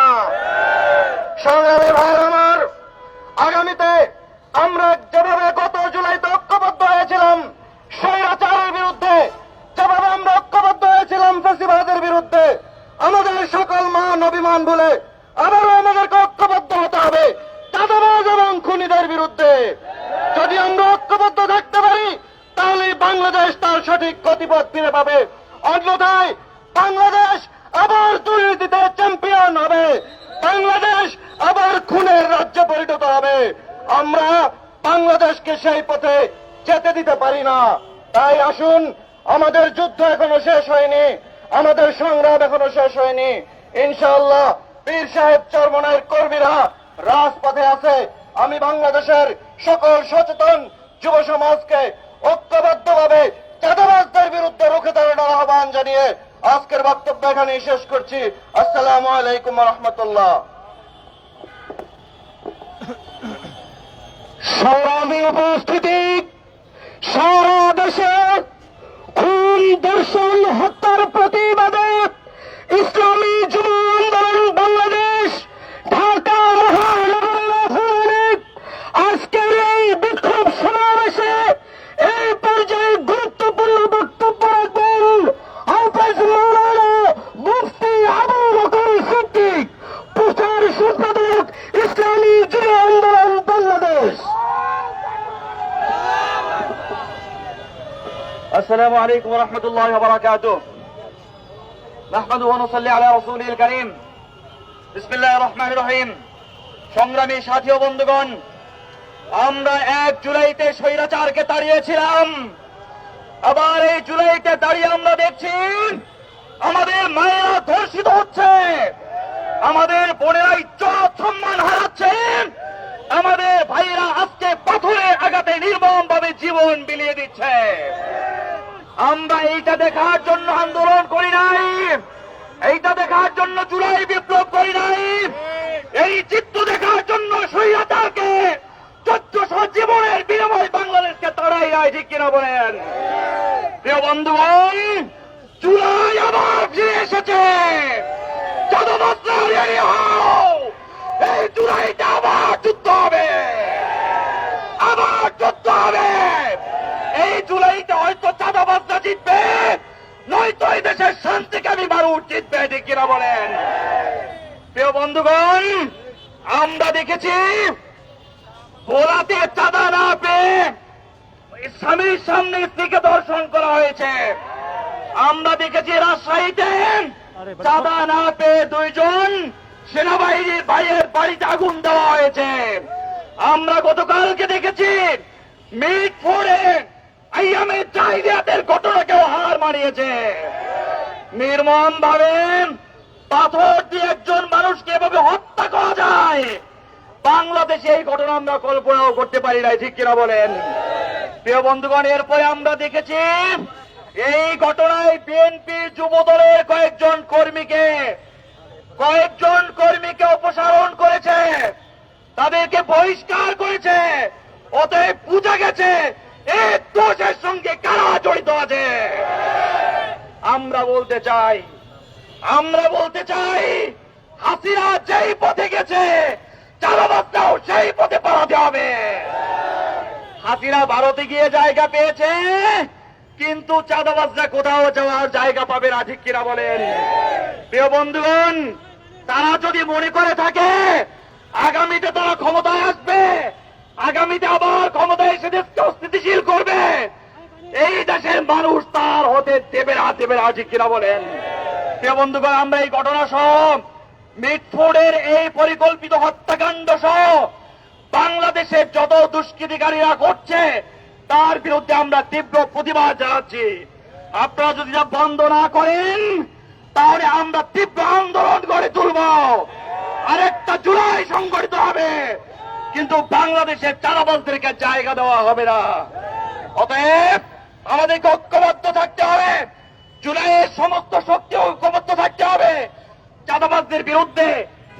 সংগ্রামী ভাই আমার, আগামীতে আমরা যেভাবে গত জুলাইতে ঐক্যবদ্ধ হয়েছিলাম স্বৈরাচারের বিরুদ্ধে, যেভাবে আমরা ঐক্যবদ্ধ হয়েছিলাম ফ্যাসিবাদের বিরুদ্ধে, আমাদের সকল মান অভিমান ভুলে আবারও আমাদেরকে ঐক্যবদ্ধ হতে হবে চাঁদাবাজ এবং খুনিদের বিরুদ্ধে। যদি আমরা ঐক্যবদ্ধ থাকতে পারি, তাহলে বাংলাদেশ তার সঠিক গতিপথ ফিরে পাবে, অন্যথায় বাংলাদেশ আবার দুর্নীতিতে চ্যাম্পিয়ন হবে, বাংলাদেশ আবার খুনের রাজ্যে পরিণত হবে। আমরা বাংলাদেশকে সেই পথে যেতে দিতে পারি না। তাই আসুন, আমাদের যুদ্ধ এখনো শেষ হয়নি, আমাদের সংগ্রাম এখনো শেষ হয়নি। ইনশাআল্লাহ পীর সাহেব চরমনাইয়ের কর্মীরা রাজপথে আছে। আমি বাংলাদেশের সকল সচেতন যুব সমাজকে ঐক্যবদ্ধভাবে চাঁদাবাজদের বিরুদ্ধে রুখে দাঁড়ানোর আহ্বান জানিয়ে আজকের বক্তব্য এখানেই শেষ করছি। আসসালামু আলাইকুম ওয়া রাহমাতুল্লাহ। সংগ্রামী উপস্থিতি, সারা দেশে খুন, ধর্ষণ, হত্যার প্রতিবাদে ইসলামী যুব আন্দোলন বাংলাদেশ ঢাকা মহানগরের আহ্বানে আজকের এই বিক্ষোভ সমাবেশে এই পর্যায়ে গুরুত্বপূর্ণ বক্তব্য রাখবেন হাফেজ মাওলানা মুফতি আবু বকর সিদ্দিক, প্রচার সম্পাদক ইসলামী যুব আন্দোলন বাংলাদেশ। السلام عليكم ورحمة الله وبركاته. نحمده ونصلي على رسوله الكريم. بسم الله الرحمن الرحيم. সংগ্রামী সাথী ও বন্ধুগণ, আমরা 1 জুলাইতে স্বৈরাচারকে তাড়িয়েছিলাম। আবার এই জুলাইতে দাঁড়িয়ে আমরা দেখছি আমাদের মায়েরা ধর্ষিত হচ্ছে, আমাদের বোনেরা ইজ্জত সম্মান হারাচ্ছেন, আমাদের ভাইরা আজকে পাথরের আঘাতে নির্মমভাবে জীবন বিলিয়ে দিচ্ছে। আমরা এইটা দেখার জন্য আন্দোলন করি নাই, এইটা দেখার জন্য জুলাই বিপ্লব করি নাই, এই চিত্র দেখার জন্য স্বৈরাচারকে 1400 জীবনের বিনিময়ে বাংলাদেশকে তাড়াই নাই, ঠিক কিনা বলেন? প্রিয় বন্ধুগণ, জুলাই আবার ফিরে এসেছে। চাঁদাবাজরা রেডি হও, এই জুলাইতে আবার যুদ্ধ হবে, আবার যুদ্ধ হবে। এই জুলাইতে হয়তো চাঁদাবাজরা জিতবে, নয়তো এই দেশের শান্তিকামী মানুষ জিতবে, ঠিক কিনা বলেন? প্রিয় বন্ধুগণ, আমরা দেখেছি ভোলাতে চাঁদা না পেয়ে স্বামীর সামনে স্ত্রীকে ধর্ষণ করা হয়েছে। আমরা দেখেছি রাজশাহীতে চাঁদা না পেয়ে 2 জন সেনাবাহিনীর ভাইয়ের বাড়িতে আগুন দেওয়া হয়েছে। আমরা গতকালকে দেখেছি মিটফোর্ডে আইয়ামে জাহিলিয়াতের ঘটনাকেও হার মানিয়েছে। নির্মম ভাবে পাথর দিয়ে একজন মানুষকে এভাবে হত্যা করা যায়, বাংলাদেশে এই ঘটনা আমরা কল্পনাও করতে পারি নাই, ঠিক কিনা বলেন? প্রিয় বন্ধুগণ, এরপরে আমরা দেখেছি এই ঘটনায় বিএনপি যুব দলের কয়েকজন কর্মীকে অপসারণ করেছে, তাদেরকে বহিষ্কার করেছে। অতএব বুঝা গেছে এই দোষের সঙ্গে কারা জড়িত আছে। আমরা বলতে চাই হাসিনা যেই পথে গেছে চাঁদাবাজরাও সেই পথে পালাতে হবে। হাসিনা ভারতে গিয়ে জায়গা পেয়েছে, কিন্তু চাঁদাবাজরা কোথাও যাওয়ার জায়গা পাবে না, ঠিক কিনা বলেন? প্রিয় বন্ধুগণ, তারা যদি মনে করে থাকে আগামীতে তারা ক্ষমতায় আসবে, আগামীতে আবার ক্ষমতায় এসে দেশকে অস্থিতিশীল করবে, এই দেশের মানুষ তার হতে দেবে না, ঠিক কিনা বলেন? প্রিয় বন্ধুগণ, আমরা এই ঘটনা সহ মিটফোর্ডের এই পরিকল্পিত হত্যাকাণ্ড সহ বাংলাদেশের যত দুষ্কৃতিকারীরা করছে তার বিরুদ্ধে আমরা তীব্র প্রতিবাদ জানাচ্ছি। আপনারা যদি যা বন্ধ না করেন তাহলে আমরা তীব্র আন্দোলন গড়ে তুলব, আরেকটা জুলাই সংগঠিত হবে, কিন্তু বাংলাদেশের চাঁদাবাজদেরকে জায়গা দেওয়া হবে না। অতএব আমাদেরকে ঐক্যবদ্ধ থাকতে হবে, জুলাইয়ের সমস্ত শক্তি ঐক্যবদ্ধ থাকতে হবে। চাঁদাবাজদের বিরুদ্ধে,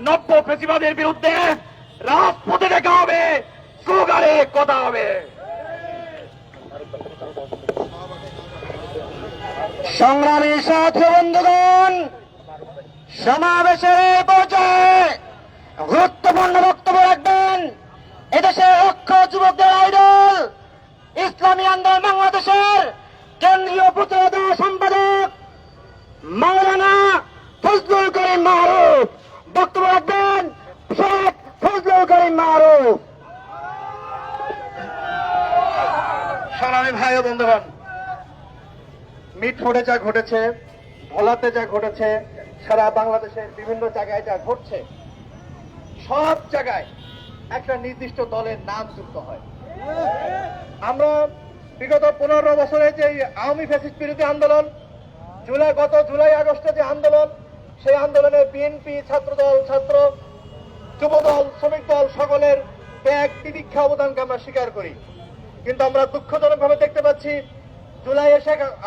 নব্য ফেসিবাদের বিরুদ্ধে রাজপথে দেখা হবে, স্লোগানে কথা হবে। সংগ্রামী সাথী বন্ধুগণ, সমাবেশের এই পর্যায়ে গুরুত্বপূর্ণ বক্তব্য রাখবেন এদেশের লক্ষ যুবকদের আইডল, ইসলামী আন্দোলন বাংলাদেশের কেন্দ্রীয় প্রচারক সম্পাদক মাওলানা ফজলুল করিম মারুফ। বক্তব্য রাখবেন শেখ ফজলুল করিম মারুফ। সংগ্রামী ভাই ও বন্ধুগণ, মিটফোর্ডে যা ঘটেছে, ভোলাতে যা ঘটেছে, সারা বাংলাদেশের বিভিন্ন জায়গায় যা ঘটছে, সব জায়গায় একটা নির্দিষ্ট দলের নাম যুক্ত হয়। আমরা বিগত 15 বছরে যে আওয়ামী ফ্যাসিস্ট বিরোধী আন্দোলন, গত জুলাই আগস্টে যে আন্দোলন, সেই আন্দোলনে বিএনপি, ছাত্রদল, ছাত্র যুবদল, শ্রমিক দল সকলের ত্যাগ তিতিক্ষা অবদানকে আমরা স্বীকার করি। কিন্তু আমরা দুঃখজনকভাবে দেখতে পাচ্ছি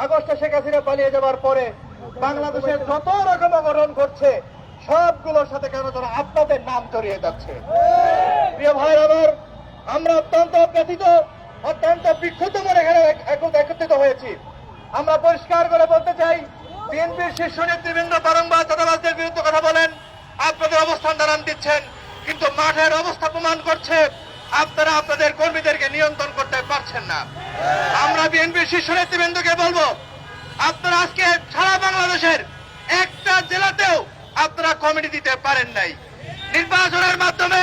আগস্টে শেখ হাসিনা পালিয়ে যাওয়ার পরে বাংলাদেশের যত রকম অঘটন ঘটছে সবগুলোর সাথে কেন যেন আপনাদের নাম জড়িয়ে যাচ্ছে। প্রিয় ভাই আমার, আমরা অত্যন্ত ব্যথিত, অত্যন্ত বিক্ষুব্ধ মনে এখানে একত্রিত হয়েছি। আমরা পরিষ্কার করে বলতে চাই, বিএনপির শীর্ষ নেতৃবৃন্দ বারংবার চাঁদাবাজদের বিরুদ্ধে কথা বলেন, আপনাদের অবস্থান জানান দিচ্ছেন, কিন্তু মাঠের অবস্থা প্রমাণ করছে আপনারা আপনাদের কর্মীদেরকে নিয়ন্ত্রণ করতে পারছেন না। আমরা বিএনপির শীর্ষ নেতৃবৃন্দকে বলবো, আপনারা আজকে সারা বাংলাদেশের একটা জেলাতেও আপনারা কমিটি দিতে পারেন নাই। নির্বাচনের মাধ্যমে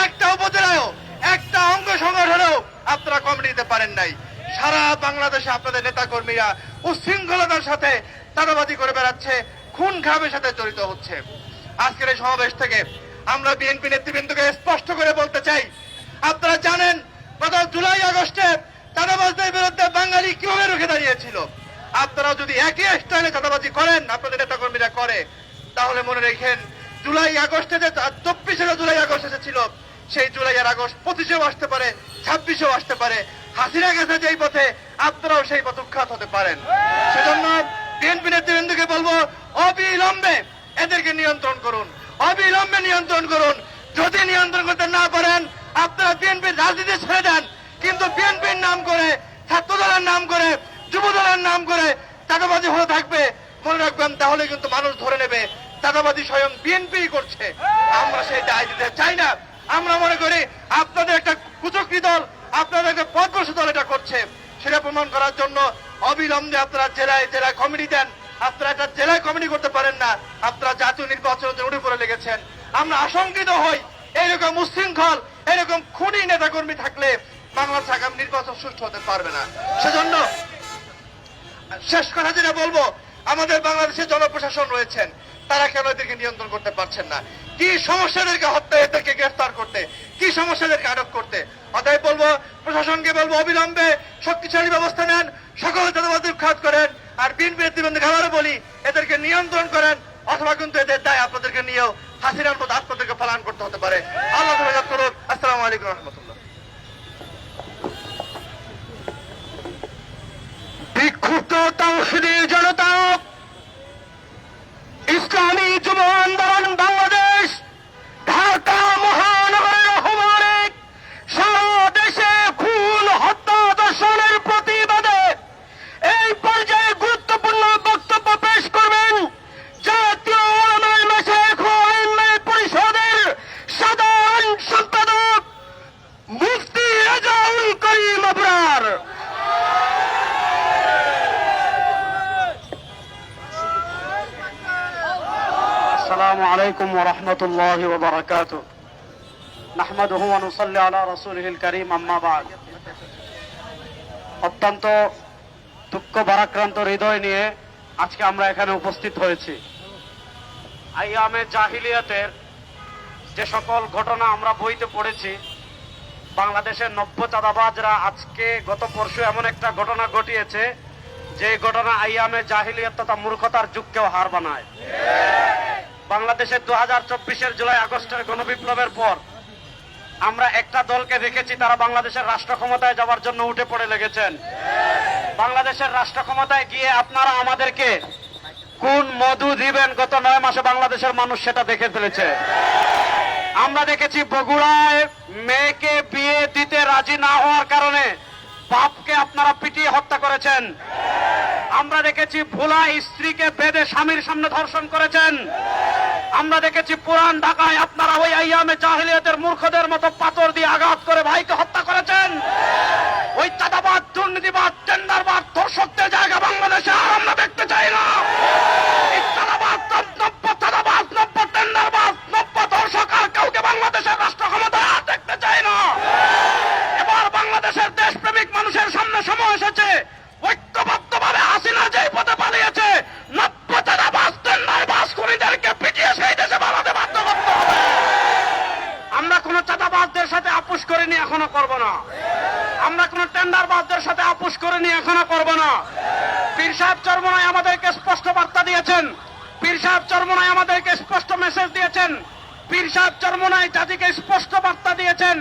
একটা উপজেলায়ও, একটা অঙ্গ সংগঠনেও আপনারা কমিটি দিতে পারেন নাই। সারা বাংলাদেশে আপনাদের নেতা কর্মীরা উচ্ছৃঙ্খলতার সাথে চাঁদাবাজি করে বেড়াচ্ছে, খুন খারাপের সাথে জড়িত হচ্ছে। আজকের এই সমাবেশ থেকে আমরা বিএনপি নেতৃবৃন্দকে স্পষ্ট করে বলতে চাই, আপনারা জানেন গত জুলাই আগস্টে চাঁদাবাজদের বিরুদ্ধে বাঙালি কিভাবে রুখে দাঁড়িয়েছিল। আপনারা যদি একই স্টাইলে চাঁদাবাজি করেন, আপনাদের নেতা কর্মীরা করে, তাহলে মনে রেখেন জুলাই আগস্টে যে 24 জুলাই আগস্ট এসেছিল, সেই জুলাই আর আগস্ট 25-এও আসতে পারে, 26-এও আসতে পারে। হাসিনা গেছে যেই পথে, আপনারাও সেই পথে উৎখাত হতে পারেন। সেজন্য বিএনপি নেতৃবৃন্দকে বলবো, অবিলম্বে এদেরকে নিয়ন্ত্রণ করুন, অবিলম্বে নিয়ন্ত্রণ করুন। যদি নিয়ন্ত্রণ করতে না পারেন, আপনারা বিএনপির রাজনীতি ছেড়ে দেন, কিন্তু বিএনপির নাম করে, ছাত্রদলের নাম করে, যুবদলের নাম করে চাঁদাবাজি হয়ে থাকবে, মনে রাখবেন, তাহলে কিন্তু মানুষ ধরে নেবে চাঁদাবাজি স্বয়ং বিএনপি করছে। আমরা সেই দায় দিতে চাই না। আমরা মনে করি আপনাদের একটা কুচক্রী দল, আপনাদের একটা পদভ্রষ্ট দল এটা করছে, সেটা প্রমাণ করার জন্য অবিলম্বে আপনারা জেলায় জেলায় কমিটি দেন। আপনারা একটা জেলায় কমিটি করতে পারেন না, আপনারা জাতীয় নির্বাচনের জন্য উঠে পড়ে লেগেছেন। আমরা আশঙ্কিত হই, এইরকম উচ্ছৃঙ্খল, এরকম খুনি নেতাকর্মী থাকলে বাংলাদেশ আগামী নির্বাচন সুষ্ঠু হতে পারবে না। সেজন্য শেষ কথা যেটা বলবো, আমাদের বাংলাদেশে জনপ্রশাসন রয়েছেন, তারা কেন এদেরকে নিয়ন্ত্রণ করতে পারছেন না? কি সমস্যা এদেরকে হত্যা, এদেরকে গ্রেফতার করতে, কি সমস্যা এদেরকে আটক করতে? অতএব বলবো, প্রশাসনকে বলবো, অবিলম্বে শক্তিশালী ব্যবস্থা নেন, সকল চাঁদাবাজি উৎখাত করেন। আর বিএনপি নেতৃবৃন্দকে আবারও বলি, এদেরকে নিয়ন্ত্রণ করেন, অথবা কিন্তু এদের দায় আপনাদেরকে নিয়েও হাসিনার মতো আপনাদেরকে পালন করতে হতে পারে। আল্লাহ হেফাজত করুন। আসসালামু আলাইকুম রহমতুল্লাহ। বিক্ষুব্ধ তাওহীদি জনতা, ইসলামী যুব আন্দোলন বাংলাদেশ, ঢাকা মহানগরের আহ্বানে সারা দেশে খুন, হত্যা, ধর্ষণের প্রতিবাদে এই পর্যায়ে গুরুত্বপূর্ণ বক্তব্য পেশ করবেন জাতীয় উলামায়ে মাশায়েখ ও আইম্মায়ে পরিষদের সাধারণ সম্পাদক মুফতি রেজাউল করিম আবরার। السلام عليكم ورحمة الله وبركاته نحمده ونصلي على رسوله الكريم أما بعد অত্যন্ত দুঃখ ভারাক্রান্ত হৃদয় নিয়ে আজকে আমরা এখানে উপস্থিত হয়েছি। আইয়ামে জাহিলিয়াতের যে সকল ঘটনা আমরা বইতে পড়েছি, বাংলাদেশের নব্য চাঁদাবাজরা আজকে গত পরশু এমন একটা ঘটনা ঘটিয়েছে, যে ঘটনা আইয়ামে জাহিলিয়াত তথা মূর্খতার যুগকেও হার বানায়। বাংলাদেশের 2024-এর জুলাই আগস্টের গণবিপ্লবের পর আমরা একটা দলকে দেখেছি, তারা বাংলাদেশের রাষ্ট্র ক্ষমতায় যাওয়ার জন্য উঠে পড়ে লেগেছেন। বাংলাদেশের রাষ্ট্র ক্ষমতায় গিয়ে আপনারা আমাদেরকে কোন মধু দিবেন গত 9 মাসে বাংলাদেশের মানুষ সেটা দেখে ফেলেছে। আমরা দেখেছি বগুড়ায় মেয়েকে বিয়ে দিতে রাজি না হওয়ার কারণে বাপকে আপনারা পিটিয়ে হত্যা করেছেন। আমরা দেখেছি ভোলা স্ত্রীকে বেঁধে স্বামীর সামনে ধর্ষণ করেছেন। আমরা দেখেছি পুরান ঢাকায় আপনারা ওই আইয়ামে জাহিলিয়াতের মূর্খদের মতো পাথর দিয়ে আঘাত করে ভাইকে হত্যা করেছেন। ওই চাঁদাবাদ, দুর্নীতিবাদ, টেন্ডারবাদ, ধর্ষকদের জায়গা বাংলাদেশে আর আমরা দেখতে চাই না। এই চাঁদাবাদ, নব্য চাঁদাবাদ, নব্য টেন্ডারবাদ, নব্য ধর্ষক আর কাউকে বাংলাদেশের রাষ্ট্র ক্ষমতায় আর দেখতে চাই না। এবার বাংলাদেশের দেশপ্রেমিক মানুষের সামনে সময় এসেছে ঐক্যবদ্ধভাবে হাসিনা যেই পথে এখনো করব না। আমরা কোন টেন্ডারবাজদের সাথে আপোষ করিনি, এখনো করব না। পীর সাহেব চরমনাই আমাদেরকে স্পষ্ট বার্তা দিয়েছেন, পীর সাহেব চরমনাই আমাদেরকে স্পষ্ট মেসেজ দিয়েছেন, পীর সাহেব চরমনাই জাতিকে স্পষ্ট বার্তা দিয়েছেন,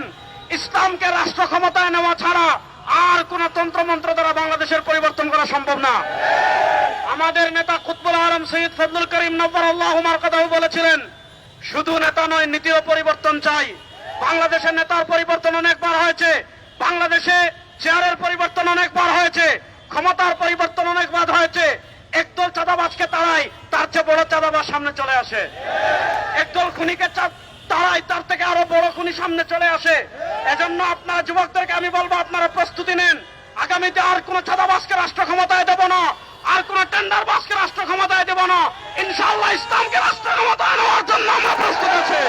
ইসলামকে রাষ্ট্র ক্ষমতায় নেওয়া ছাড়া আর কোন তন্ত্রমন্ত্র দ্বারা বাংলাদেশের পরিবর্তন করা সম্ভব না। আমাদের নেতা কুতবুল আলম সৈয়দ ফজলুল করিম নব্বরাল্লাহু মারকাদাহু বলেছিলেন, শুধু নেতা নয়, নীতিও পরিবর্তন চাই। বাংলাদেশের নেতার পরিবর্তন অনেকবার হয়েছে, বাংলাদেশে চেয়ারের পরিবর্তন অনেকবার হয়েছে, ক্ষমতার পরিবর্তন অনেকবার হয়েছে। একদল চাঁদাবাজকে তাড়ায়, তার চেয়ে বড় চাঁদাবাজ সামনে চলে আসে। একদল খুনিকে তাড়ায়, তার থেকে আরো বড় খুনি সামনে চলে আসে। এজন্য আপনারা যুবকদেরকে আমি বলবো, আপনারা প্রস্তুতি নেন। আগামীতে আর কোন চাঁদাবাজকে রাষ্ট্র ক্ষমতায় দেব না, আর কোন টেন্ডারবাজকে রাষ্ট্র ক্ষমতায় দেব না। ইনশাআল্লাহ ইসলামকে রাষ্ট্র ক্ষমতায় নেওয়ার জন্য আমরা প্রস্তুত আছি।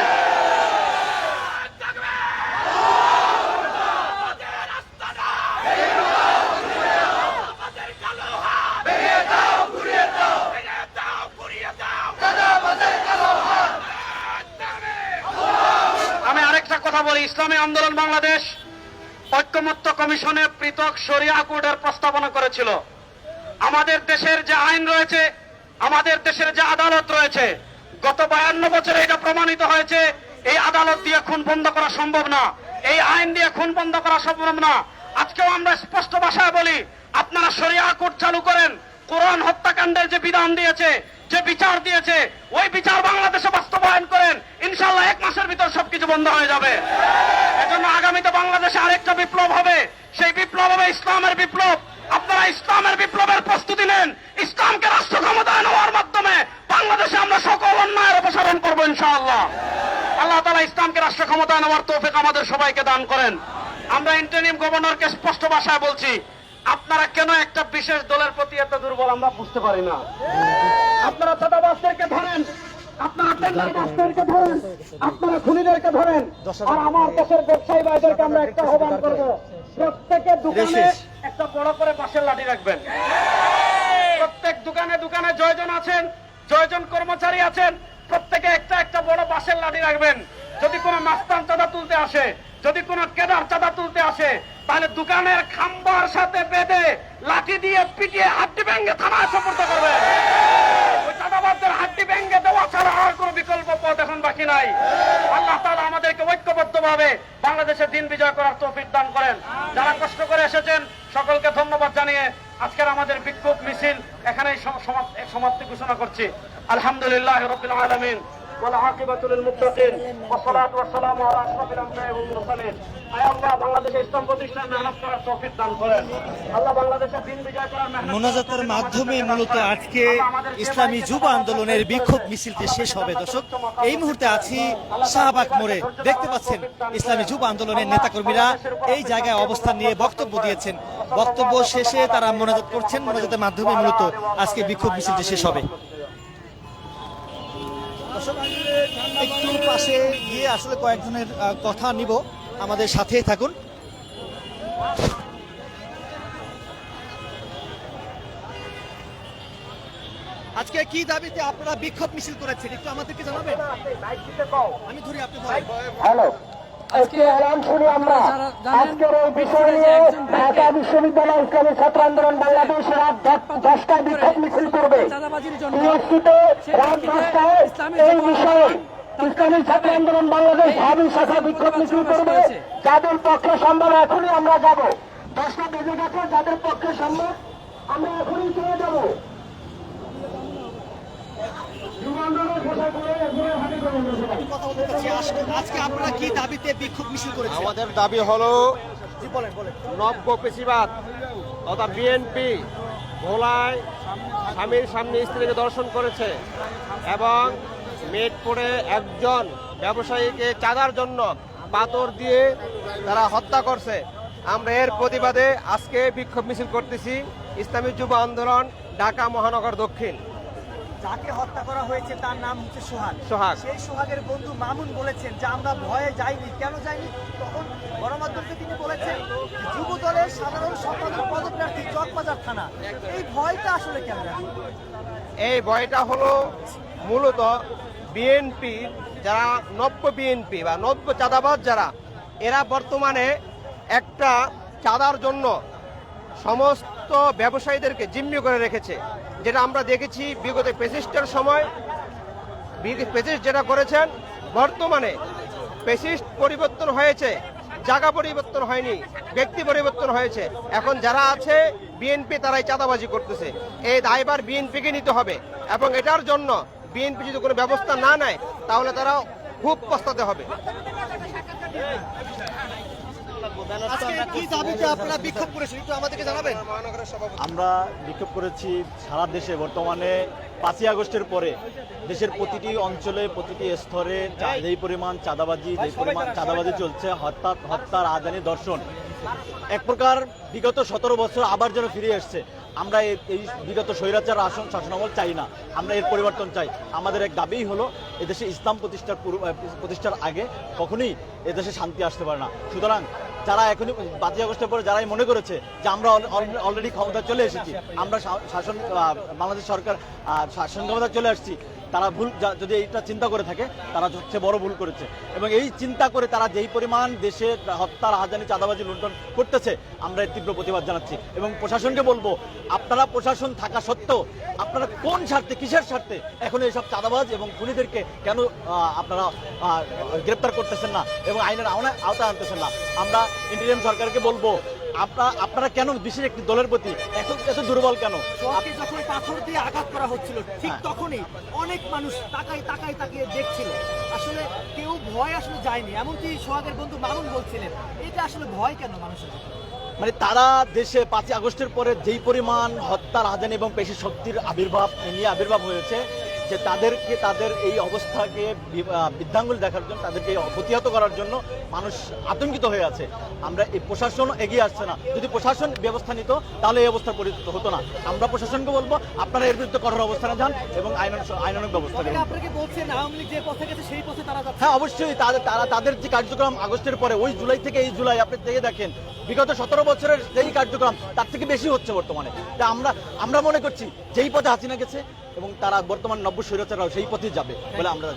আমি আরেকটা কথা বলি, ইসলামী আন্দোলন বাংলাদেশ ঐক্যমত্য কমিশনে পৃথক শরিয়া কোডের প্রস্তাবনা করেছিল। আমাদের দেশের যে আইন রয়েছে, আমাদের দেশের যে আদালত রয়েছে, গত 52 বছরে এটা প্রমাণিত হয়েছে, এই আদালত দিয়ে খুন বন্ধ করা সম্ভব না, এই আইন দিয়ে খুন বন্ধ করা সম্ভব না। আজকেও আমরা স্পষ্ট ভাষায় বলি, আপনারা শরিয়া কোড চালু করেন। কোরআন হত্যাকাণ্ডের যে বিধান দিয়েছে, যে বিচার দিয়েছে, ওই বিচার বাংলাদেশে বাস্তবায়ন করেন। ইনশাআল্লাহ 1 মাসের ভিতর সবকিছু বন্ধ হয়ে যাবে। এজন্য আগামীতে বাংলাদেশে আরেকটা বিপ্লব হবে, সেই বিপ্লব হবে ইসলামের বিপ্লব। আপনারা ইসলামের বিপ্লবের প্রস্তুতি নেন। ইসলামকে রাষ্ট্র ক্ষমতায় নেওয়ার মাধ্যমে বাংলাদেশে আমরা সকল অন্যায়ের অপসারণ করবো ইনশাআল্লাহ। আল্লাহ তাআলা ইসলামকে রাষ্ট্র ক্ষমতায় নেওয়ার তৌফিক আমাদের সবাইকে দান করেন। আমরা ইন্টারিম গভর্নরকে স্পষ্ট ভাষায় বলছি, আপনারা কেন একটা বিশেষ দলের প্রতি এত দুর্বল আমরা বুঝতে পারি না। আপনারা চাঁদাবাজদেরকে ধরেন, আপনারা টেন্ডারবাজদেরকে ধরেন, আপনারা খুনিদেরকে ধরেন, আর আমার দেশের ব্যবসায়ী ভাইদেরকে আমরা একটা আহ্বান করব, প্রত্যেকের দোকানে একটা বড় করে বাঁশের লাঠি রাখবেন। প্রত্যেক দোকানে দোকানে জয়জন আছেন, জয়জন কর্মচারী আছেন, প্রত্যেকে একটা একটা বড় বাঁশের লাঠি রাখবেন। যদি কোনো মাস্তান চাঁদা তুলতে আসে, যদি কোনো কেদার চাঁদা তুলতে আসে, তাহলে দোকানের খাম্বার সাথে বেঁধে লাঠি দিয়ে পিটিয়ে হাড্ডি ভেঙে থানায় সোপর্দ করবেন। ওই চাঁদাবাজদের হাড্ডি ভেঙে দেওয়া ছাড়া আর কোনো বিকল্প পথ এখন বাকি নাই। আল্লাহ তাআলা আমাদেরকে ঐক্যবদ্ধভাবে বাংলাদেশের দিন বিজয় করার তৌফিক দান করেন। যারা কষ্ট করে এসেছেন সকলকে ধন্যবাদ জানিয়ে আজকের আমাদের বিক্ষোভ মিছিল এখানেই সমাপ্তি ঘোষণা করছি। আলহামদুলিল্লাহ রাব্বিল আলামিন ওয়াল আকিবাতু লিল মুত্তাকিন ওয়া সালাতু ওয়াস সালামু আলা আশরাফিল আমবিয়া ওয়াল মুরসালিন। আয় আল্লাহ বাংলাদেশে ইসলাম প্রতিষ্ঠায় মেহনত করার তৌফিক দান করেন। আল্লাহ বাংলাদেশের দিন বিজয় করার মেহনত। মোনাজাতের মাধ্যমে মূলত আজকে ইসলামী যুব আন্দোলনের বিক্ষোভ মিছিলটি শেষ হবে। দর্শক, এই মুহূর্তে আছি শাহবাগ মোড়ে। দেখতে পাচ্ছেন ইসলামী যুব আন্দোলনের নেতাকর্মীরা এই জায়গায় অবস্থান নিয়ে বক্তব্য দিয়েছেন। বক্তব্য শেষে তারা মোনাজাত করছেন। মোনাজাতের মাধ্যমে মূলত আজকে বিক্ষোভ মিছিলটি শেষ হবে। একটু পাশে গিয়ে আসলে কয়েকজনের কথা নিব, আমাদের সাথেই থাকুন। আজকে কি দাবিতে আপনারা বিক্ষোভ মিছিল করেছেন একটু আমাদেরকে জানাবেন? আমি ধরি, আপনি বলেন। হ্যালো, আজকে এলান শুনি আমরা। আজকের এই বিষয় নিয়ে ঢাকা বিশ্ববিদ্যালয় ইসলামী ছাত্র আন্দোলন বাংলাদেশ রাত 10টায় বিক্ষোভ মিছিল করবে। টিএসসিতে রাত 10টায় এই বিষয়ে ইসলামী ছাত্র আন্দোলন বাংলাদেশ ঢাবি শাখা বিক্ষোভ মিছিল করবে। যাদের পক্ষে সম্ভব এখনই আমরা যাব। 10টা বেজে গেছে, যাদের পক্ষে সম্ভব আমরা এখনই চলে যাব। আজকে আপনারা কি দাবিতে বিক্ষোভ মিছিল করেছেন? আমাদের দাবি হলো জি বলেন বলেন। নব্য পেশিবাদ তথা বিএনপি ভোলায় স্বামীর সামনে স্ত্রীকে দর্শন করেছে এবং মেটপুরে একজন ব্যবসায়ীকে চাঁদার জন্য পাথর দিয়ে তারা হত্যা করছে। আমরা এর প্রতিবাদে আজকে বিক্ষোভ মিছিল করতেছি। ইসলামী যুব আন্দোলন ঢাকা মহানগর দক্ষিণ। যাকে হত্যা করা হয়েছে তার নাম হচ্ছে সোহাগ। সেই সোহাগের বন্ধু মামুন বলেছেন যে আমরা ভয়ে যাইনি। কেন যাইনি? তখন গণমাধ্যমকে তিনি বলেছেন যুব দলের সাধারণ সম্পাদক পদপ্রার্থী চকবাজার থানা। এই ভয়টা আসলে কেন? এই ভয়টা হলো মূলত বিএনপি যারা নব্য বিএনপি বা নব্য চাঁদাবাজ যারা এরা বর্তমানে একটা চাঁদার জন্য সমস্ত ব্যবসায়ীদেরকে জিম্মি করে রেখেছে, যেটা আমরা দেখেছি বিগত ফ্যাসিস্টের সময়। ফ্যাসিস্ট যেটা করেছেন, বর্তমানে ফ্যাসিস্ট পরিবর্তন হয়েছে, জায়গা পরিবর্তন হয়নি, ব্যক্তি পরিবর্তন হয়েছে। এখন যারা আছে বিএনপি, তারাই চাঁদাবাজি করতেছে। এই দায়ভার বিএনপিকে নিতে হবে, এবং এটার জন্য বিএনপি যদি কোনো ব্যবস্থা না নেয় তাহলে তারা খুব পস্তাতে হবে। আজকে কি দাবিতে আপনারা বিক্ষোভ করেছেন একটু আমাদেরকে জানাবেন? আমরা বিক্ষোভ করেছি সারা দেশে। বর্তমানে 5ই আগস্টের পরে দেশের প্রতিটি অঞ্চলে, প্রতিটি স্তরে যেই পরিমাণ চাঁদাবাজি চলছে, হত্যা, রাজধানী, ধর্ষণ, এক প্রকার বিগত 17 বছর আবার যেন ফিরে এসছে। আমরা এই বিগত স্বৈরাচার শাসনামল চাই না, আমরা এর পরিবর্তন চাই। আমাদের এক দাবিই হলো এদেশে ইসলাম প্রতিষ্ঠার আগে কখনোই এদেশে শান্তি আসতে পারে না। সুতরাং যারা এখনই 5ই আগস্টের পরে যারাই মনে করেছে যে আমরা অলরেডি ক্ষমতা চলে এসেছি, আমরা বাংলাদেশ সরকার শাসন ক্ষমতা চলে আসছি, তারা ভুল, যদি এইটা চিন্তা করে থাকে তারা সবচেয়ে বড় ভুল করেছে। এবং এই চিন্তা করে তারা যেই পরিমাণ দেশে হত্যা, রাজধানী, চাঁদাবাজি, লুণ্ঠন করতেছে, আমরা এর তীব্র প্রতিবাদ জানাচ্ছি। এবং প্রশাসনকে বলবো, আপনারা প্রশাসন থাকা সত্ত্বেও আপনারা কোন স্বার্থে, কিসের স্বার্থে এখন এইসব চাঁদাবাজ এবং খুনিদেরকে কেন আপনারা গ্রেপ্তার করতেছেন না এবং আইনের আওতায় আনতেছেন না? আমরা ইন্টারিম সরকারকে বলবো, আপনারা কেন বিশেষ একটি দলের প্রতি এত দুর্বল কেন? যখন পাথর দিয়ে আঘাত করা হচ্ছিল ঠিক তখনই অনেক মানুষ তাকিয়ে দেখছিল, আসলে কেউ ভয় আসলে যায়নি, এমনকি সোহাগের বন্ধু মামুন বলছিলেন এটা আসলে ভয় কেন মানুষের? মানে তারা দেশে 5ই আগস্টের পরে যেই পরিমাণ হত্যা, রাজধানী এবং পেশি শক্তির আবির্ভাব হয়েছে, যে তাদের এই অবস্থাকে বৃদ্ধাঙ্গুল দেখার জন্য, তাদেরকে প্রতিহত করার জন্য মানুষ আতঙ্কিত হয়ে আছে। আমরা এই প্রশাসন এগিয়ে আসছে না। যদি প্রশাসন ব্যবস্থা নিত তাহলে এই অবস্থা পরিচিত হতো না। আমরা প্রশাসনকে বলবো, আপনারা এর বিরুদ্ধে কঠোর অবস্থানে যান এবং আইনানুগ ব্যবস্থা নেন। হ্যাঁ, অবশ্যই তাদের যে কার্যক্রম আগস্টের পরে, ওই জুলাই থেকে এই জুলাই আপনি থেকে দেখেন, বিগত 17 বছরের যেই কার্যক্রম তার থেকে বেশি হচ্ছে বর্তমানে। তা আমরা মনে করছি যেই পথে হাসিনা গেছে এবং তারা বর্তমান নব্য স্বৈরাচাররাও সেই পথে যাবে বলে আমরা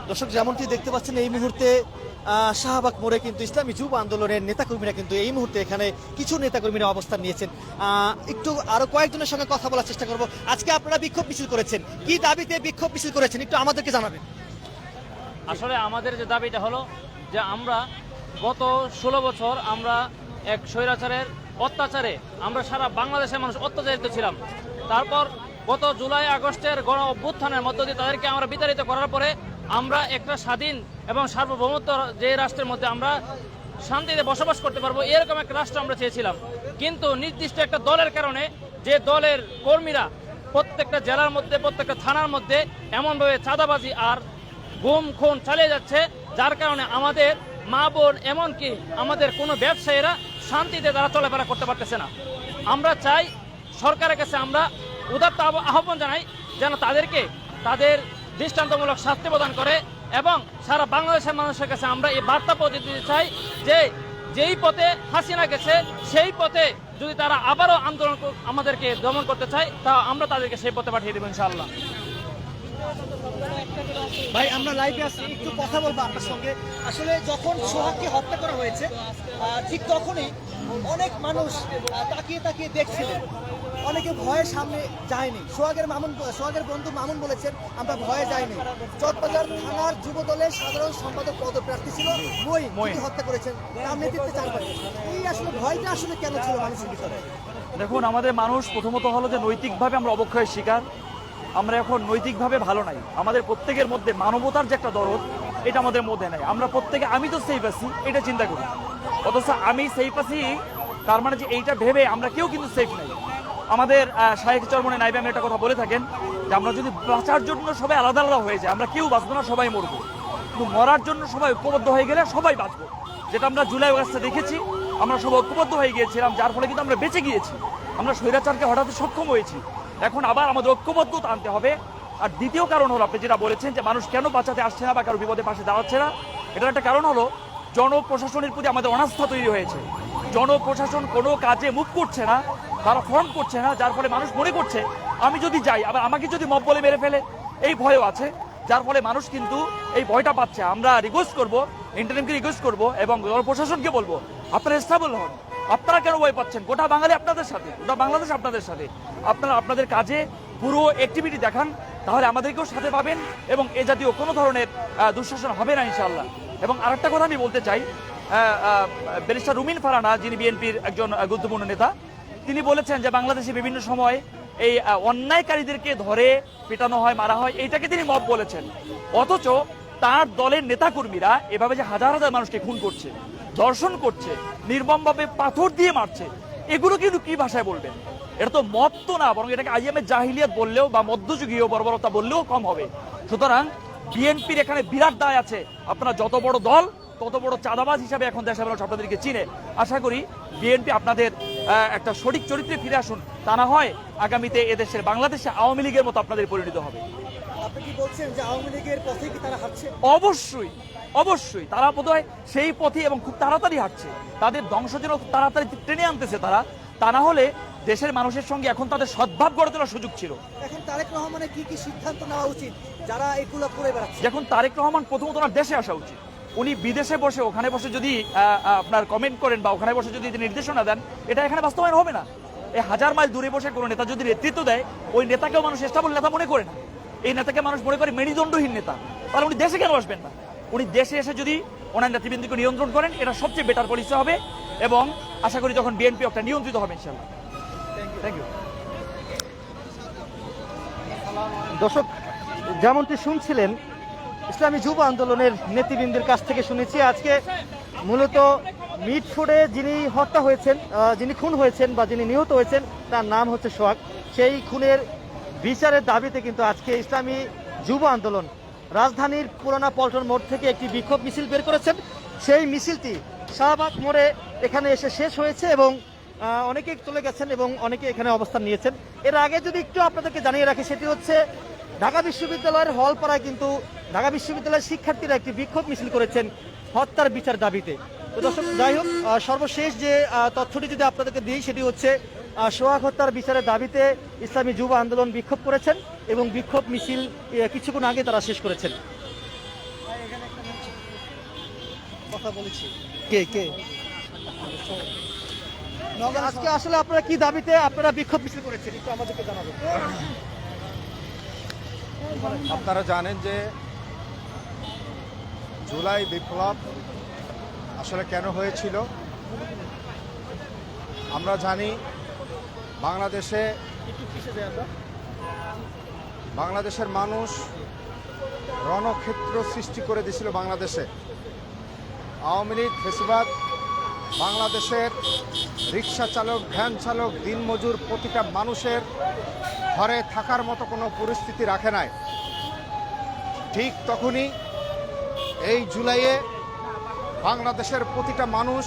দর্শক যেমনটি দেখতে পাচ্ছেন এই মুহূর্তে শাহবাগ মোড়ে কিন্তু ইসলামী যুব আন্দোলনের নেতাকর্মীরা কিন্তু এই মুহূর্তে এখানে কিছু নেতাকর্মীরা অবস্থান নিয়েছেন। একটু আরো কয়েকজনের সঙ্গে কথা বলার চেষ্টা করব। আজকে আপনারা বিক্ষোভ মিছিল করেছেন, কি দাবিতে বিক্ষোভ মিছিল করেছেন একটু আমাদেরকে জানাবেন? আসলে আমাদের যে দাবিটা হলো যে আমরা গত 16 বছর আমরা এক স্বৈরাচারের অত্যাচারে আমরা সারা বাংলাদেশের মানুষ অত্যাচারিত ছিলাম। তারপর গত জুলাই আগস্টের গণ অভ্যুত্থানের মধ্য দিয়ে তাদেরকে আমরা বিতাড়িত করার পরে আমরা একটা স্বাধীন এবং সার্বভৌমত্ব যে রাষ্ট্রের মধ্যে আমরা শান্তিতে বসবাস করতে পারবো, এরকম একটা রাষ্ট্র আমরা চেয়েছিলাম। কিন্তু নির্দিষ্ট একটা দলের কারণে, যে দলের কর্মীরা প্রত্যেকটা জেলার মধ্যে, প্রত্যেকটা থানার মধ্যে এমনভাবে চাঁদাবাজি আর গুম খুন চালিয়ে যাচ্ছে, যার কারণে আমাদের মা বোন, এমনকি আমাদের কোনো ব্যবসায়ীরা শান্তিতে তারা চলাফেরা করতে পারতেছে না। আমরা চাই সরকারের কাছে আমরা উদাত্ত আহ্বান জানাই যেন তাদেরকে তাদের দৃষ্টান্তমূলক শাস্তি প্রদান করে, এবং সারা বাংলাদেশের মানুষের কাছে আমরা এই বার্তা পৌঁছে দিতে চাই যে যেই পথে হাসিনা গেছে সেই পথে যদি তারা আবারও আন্দোলন আমাদেরকে দমন করতে চায়, তা আমরা তাদেরকে সেই পথে পাঠিয়ে দেবো ইনশাআল্লাহ। ভাই আমরা লাইভে আসছি, একটু কথা বলবো আপনার সঙ্গে। আসলে যখন সোহাগকে হত্যা করা হয়েছে ঠিক তখনই অনেক মানুষ তাকিয়ে দেখছিলেন, অনেকে ভয়ে সামনে যায়নি। সোহাগের বন্ধু মামুন বলেছেন আমরা ভয়ে যাইনি। চকবাজার থানার যুব দলের সাধারণ সম্পাদক পদপ্রার্থী ছিল মই হত্যা করেছেন, তার নেতৃত্বে চারপাশে। এই আসলে ভয়টা আসলে কেন ছিল মানুষের ভিতরে? দেখুন, আমাদের মানুষ প্রথমত হলো যে নৈতিকভাবে আমরা অবক্ষয়ের শিকার। আমরা এখন নৈতিকভাবে ভালো নাই। আমাদের প্রত্যেকের মধ্যে মানবতার যে একটা দরদ, এটা আমাদের মধ্যে নাই। আমরা প্রত্যেকে আমি তো সেফ আছি এটা চিন্তা করি, অথচ আমি সেফ আছি তার মানে যে এইটা ভেবে আমরা কেউ কিন্তু সেফ নাই। আমাদের শাহেখ চরমনে নাইবে আমি একটা কথা বলে থাকেন যে আমরা যদি বাঁচার জন্য সবাই আলাদা আলাদা হয়ে যায়, আমরা কেউ বাঁচবো না, সবাই মরবো। কিন্তু মরার জন্য সবাই ঐক্যবদ্ধ হয়ে গেলে সবাই বাঁচবো, যেটা আমরা জুলাই আগস্টে দেখেছি। আমরা সবাই ঐক্যবদ্ধ হয়ে গিয়েছিলাম, যার ফলে কিন্তু আমরা বেঁচে গিয়েছি। আমরা স্বৈরাচারকে হঠাতে সক্ষম হয়েছি। এখন আবার আমাদের ঐক্যবদ্ধতা আনতে হবে। আর দ্বিতীয় কারণ হলো আপনি যেটা বলেছেন যে মানুষ কেন বাঁচাতে আসছে না বা কারো বিপদে পাশে দাঁড়াচ্ছে না, এটার একটা কারণ হলো জনপ্রশাসনের প্রতি আমাদের অনাস্থা তৈরি হয়েছে। জনপ্রশাসন কোনো কাজে মুখ করছে না, তারা ফর্ম করছে না, যার ফলে মানুষ মনে করছে আমি যদি যাই আবার আমাকে যদি মব বলে মেরে ফেলে, এই ভয়ও আছে, যার ফলে মানুষ কিন্তু এই ভয়টা পাচ্ছে। আমরা রিকোয়েস্ট করবো, ইন্টারনেটকে রিকোয়েস্ট করবো এবং জনপ্রশাসনকে বলবো আপনারা স্টেবল হন। আপনারা কেন ভয় পাচ্ছেন? গোটা বাঙালি আপনাদের সাথে, গোটা বাংলাদেশ আপনাদের সাথে। আপনারা আপনাদের কাজে পুরো অ্যাক্টিভিটি দেখান, তাহলে আমাদেরকেও সাথে পাবেন এবং এ জাতীয় কোনো ধরনের দুঃশাসন হবে না ইনশাআল্লাহ। এবং আরেকটা কথা আমি বলতে চাই, ব্যারিস্টার রুমিন ফারানা যিনি বিএনপির একজন গুরুত্বপূর্ণ নেতা, তিনি বলেছেন যে বাংলাদেশে বিভিন্ন সময় এই অন্যায়কারীদেরকে ধরে পেটানো হয়, মারা হয়, এইটাকে তিনি মব বলেছেন। অথচ তার দলের নেতাকর্মীরা এভাবে যে হাজার হাজার মানুষকে খুন করছে, ধর্ষণ করছে, নির্মমভাবে পাথর দিয়ে মারছে, এগুলো কিন্তু কি ভাষায় বলবেন? এটা তো মদ তো না, বরং এটাকে আইএমএ জাহিলিয়াত বললেও বা মধ্যযুগীয় বর্বরতা বললেও কম হবে। সুতরাং বিএনপির এখানে বিরাট দায় আছে। আপনারা যত বড় দল তত বড় চাঁদাবাজ হিসাবে এখন দেশের মানুষ আপনাদেরকে চিনে। আশা করি বিএনপি আপনাদের একটা সঠিক চরিত্রে ফিরে আসুন, তা না হয় আগামীতে এদেশের বাংলাদেশে আওয়ামী লীগের মতো আপনাদের পরিণত হবে। আপনি কি বলছেন যে আওয়ামী লীগের পথে কি তারা হাঁটছে? অবশ্যই অবশ্যই তারা বোধহয় সেই পথে এবং খুব তাড়াতাড়ি হাঁটছে। তাদের ধ্বংস যেন খুব তাড়াতাড়ি টেনে আনতেছে তারা, তা না হলে দেশের মানুষের সঙ্গে এখন তাদের সদ্ভাব গড়ে তোলার সুযোগ ছিল। এখন তারেক রহমানের কি কি সিদ্ধান্ত নেওয়া উচিত যারা এগুলো করে বেড়াচ্ছে? এখন তারেক রহমান প্রথমত ওনার দেশে আসা উচিত। উনি বিদেশে বসে ওখানে বসে যদি আপনার কমেন্ট করেন বা ওখানে বসে যদি নির্দেশনা দেন, এটা এখানে বাস্তবায়ন হবে না। এই হাজার মাইল দূরে বসে কোনো নেতা যদি নেতৃত্ব দেয়, ওই নেতাকেও মানুষ স্টেবল নেতা মনে করে না, এই নেতাকে মানুষ মনে করে মেরুদণ্ডহীন নেতা। তাহলে উনি দেশে কেন আসবেন না? উনি দেশে এসে যদি ওনার নেতৃবৃন্দকে নিয়ন্ত্রণ করেন, এটা সবচেয়ে বেটার পলিসি হবে এবং আশা করি তখন বিএনপি একটা নিয়ন্ত্রিত হবে ইনশাআল্লাহ। Thank you. দর্শক, যেমনটি শুনছিলেন ইসলামী যুব আন্দোলনের নেতৃবৃন্দের কাছ থেকে শুনেছি, আজকে মূলত মিটফোর্ডে যিনি হত্যা হয়েছেন, যিনি খুন হয়েছেন বা যিনি নিহত হয়েছেন, তার নাম হচ্ছে সোহাগ। সেই খুনের বিচারের দাবিতে কিন্তু আজকে ইসলামী যুব আন্দোলন রাজধানীর পুরানা পল্টন মোড় থেকে একটি বিক্ষোভ মিছিল বের করেছেন। সেই মিছিলটি শাহবাগ মোড়ে এখানে এসে শেষ হয়েছে এবং অনেকে চলে গেছেন এবং অনেকে এখানে অবস্থান নিয়েছেন। এর আগে যদি একটু আপনাদেরকে জানিয়ে রাখি, সেটি হচ্ছে ঢাকা বিশ্ববিদ্যালয়ের হলপাড়ায় কিন্তু ঢাকা বিশ্ববিদ্যালয়ের শিক্ষার্থীরা একটি বিক্ষোভ মিছিল করেছেন হত্যার বিচার দাবিতে। তো দর্শক, যাই হোক, সর্বশেষ যে তথ্যটি যদি আপনাদেরকে দিই, সেটি হচ্ছে সোহাগ হত্যার বিচারের দাবিতে ইসলামী যুব আন্দোলন বিক্ষোভ করেছেন এবং বিক্ষোভ মিছিল কিছুক্ষণ আগে তারা শেষ করেছেন। কথা বলেছি কে কে আজকে আসলে আপনারা কি দাবিতে আপনারা বিক্ষোভ মিছিল করেছেন একটু আমাদেরকে জানাবেন। আপনারা জানেন যে জুলাই বিপ্লব আসলে কেন হয়েছিল। আমরা জানি বাংলাদেশের মানুষ রণক্ষেত্র সৃষ্টি করে দিয়েছিল বাংলাদেশে। আওয়ামী লীগ ফেসিবাদ বাংলাদেশের রিক্সা চালক, ভ্যান চালক, দিনমজুর প্রতিটা মানুষের ঘরে থাকার মতো কোনো পরিস্থিতি রাখে নাই। ঠিক তখনই এই জুলাইয়ে বাংলাদেশের প্রতিটা মানুষ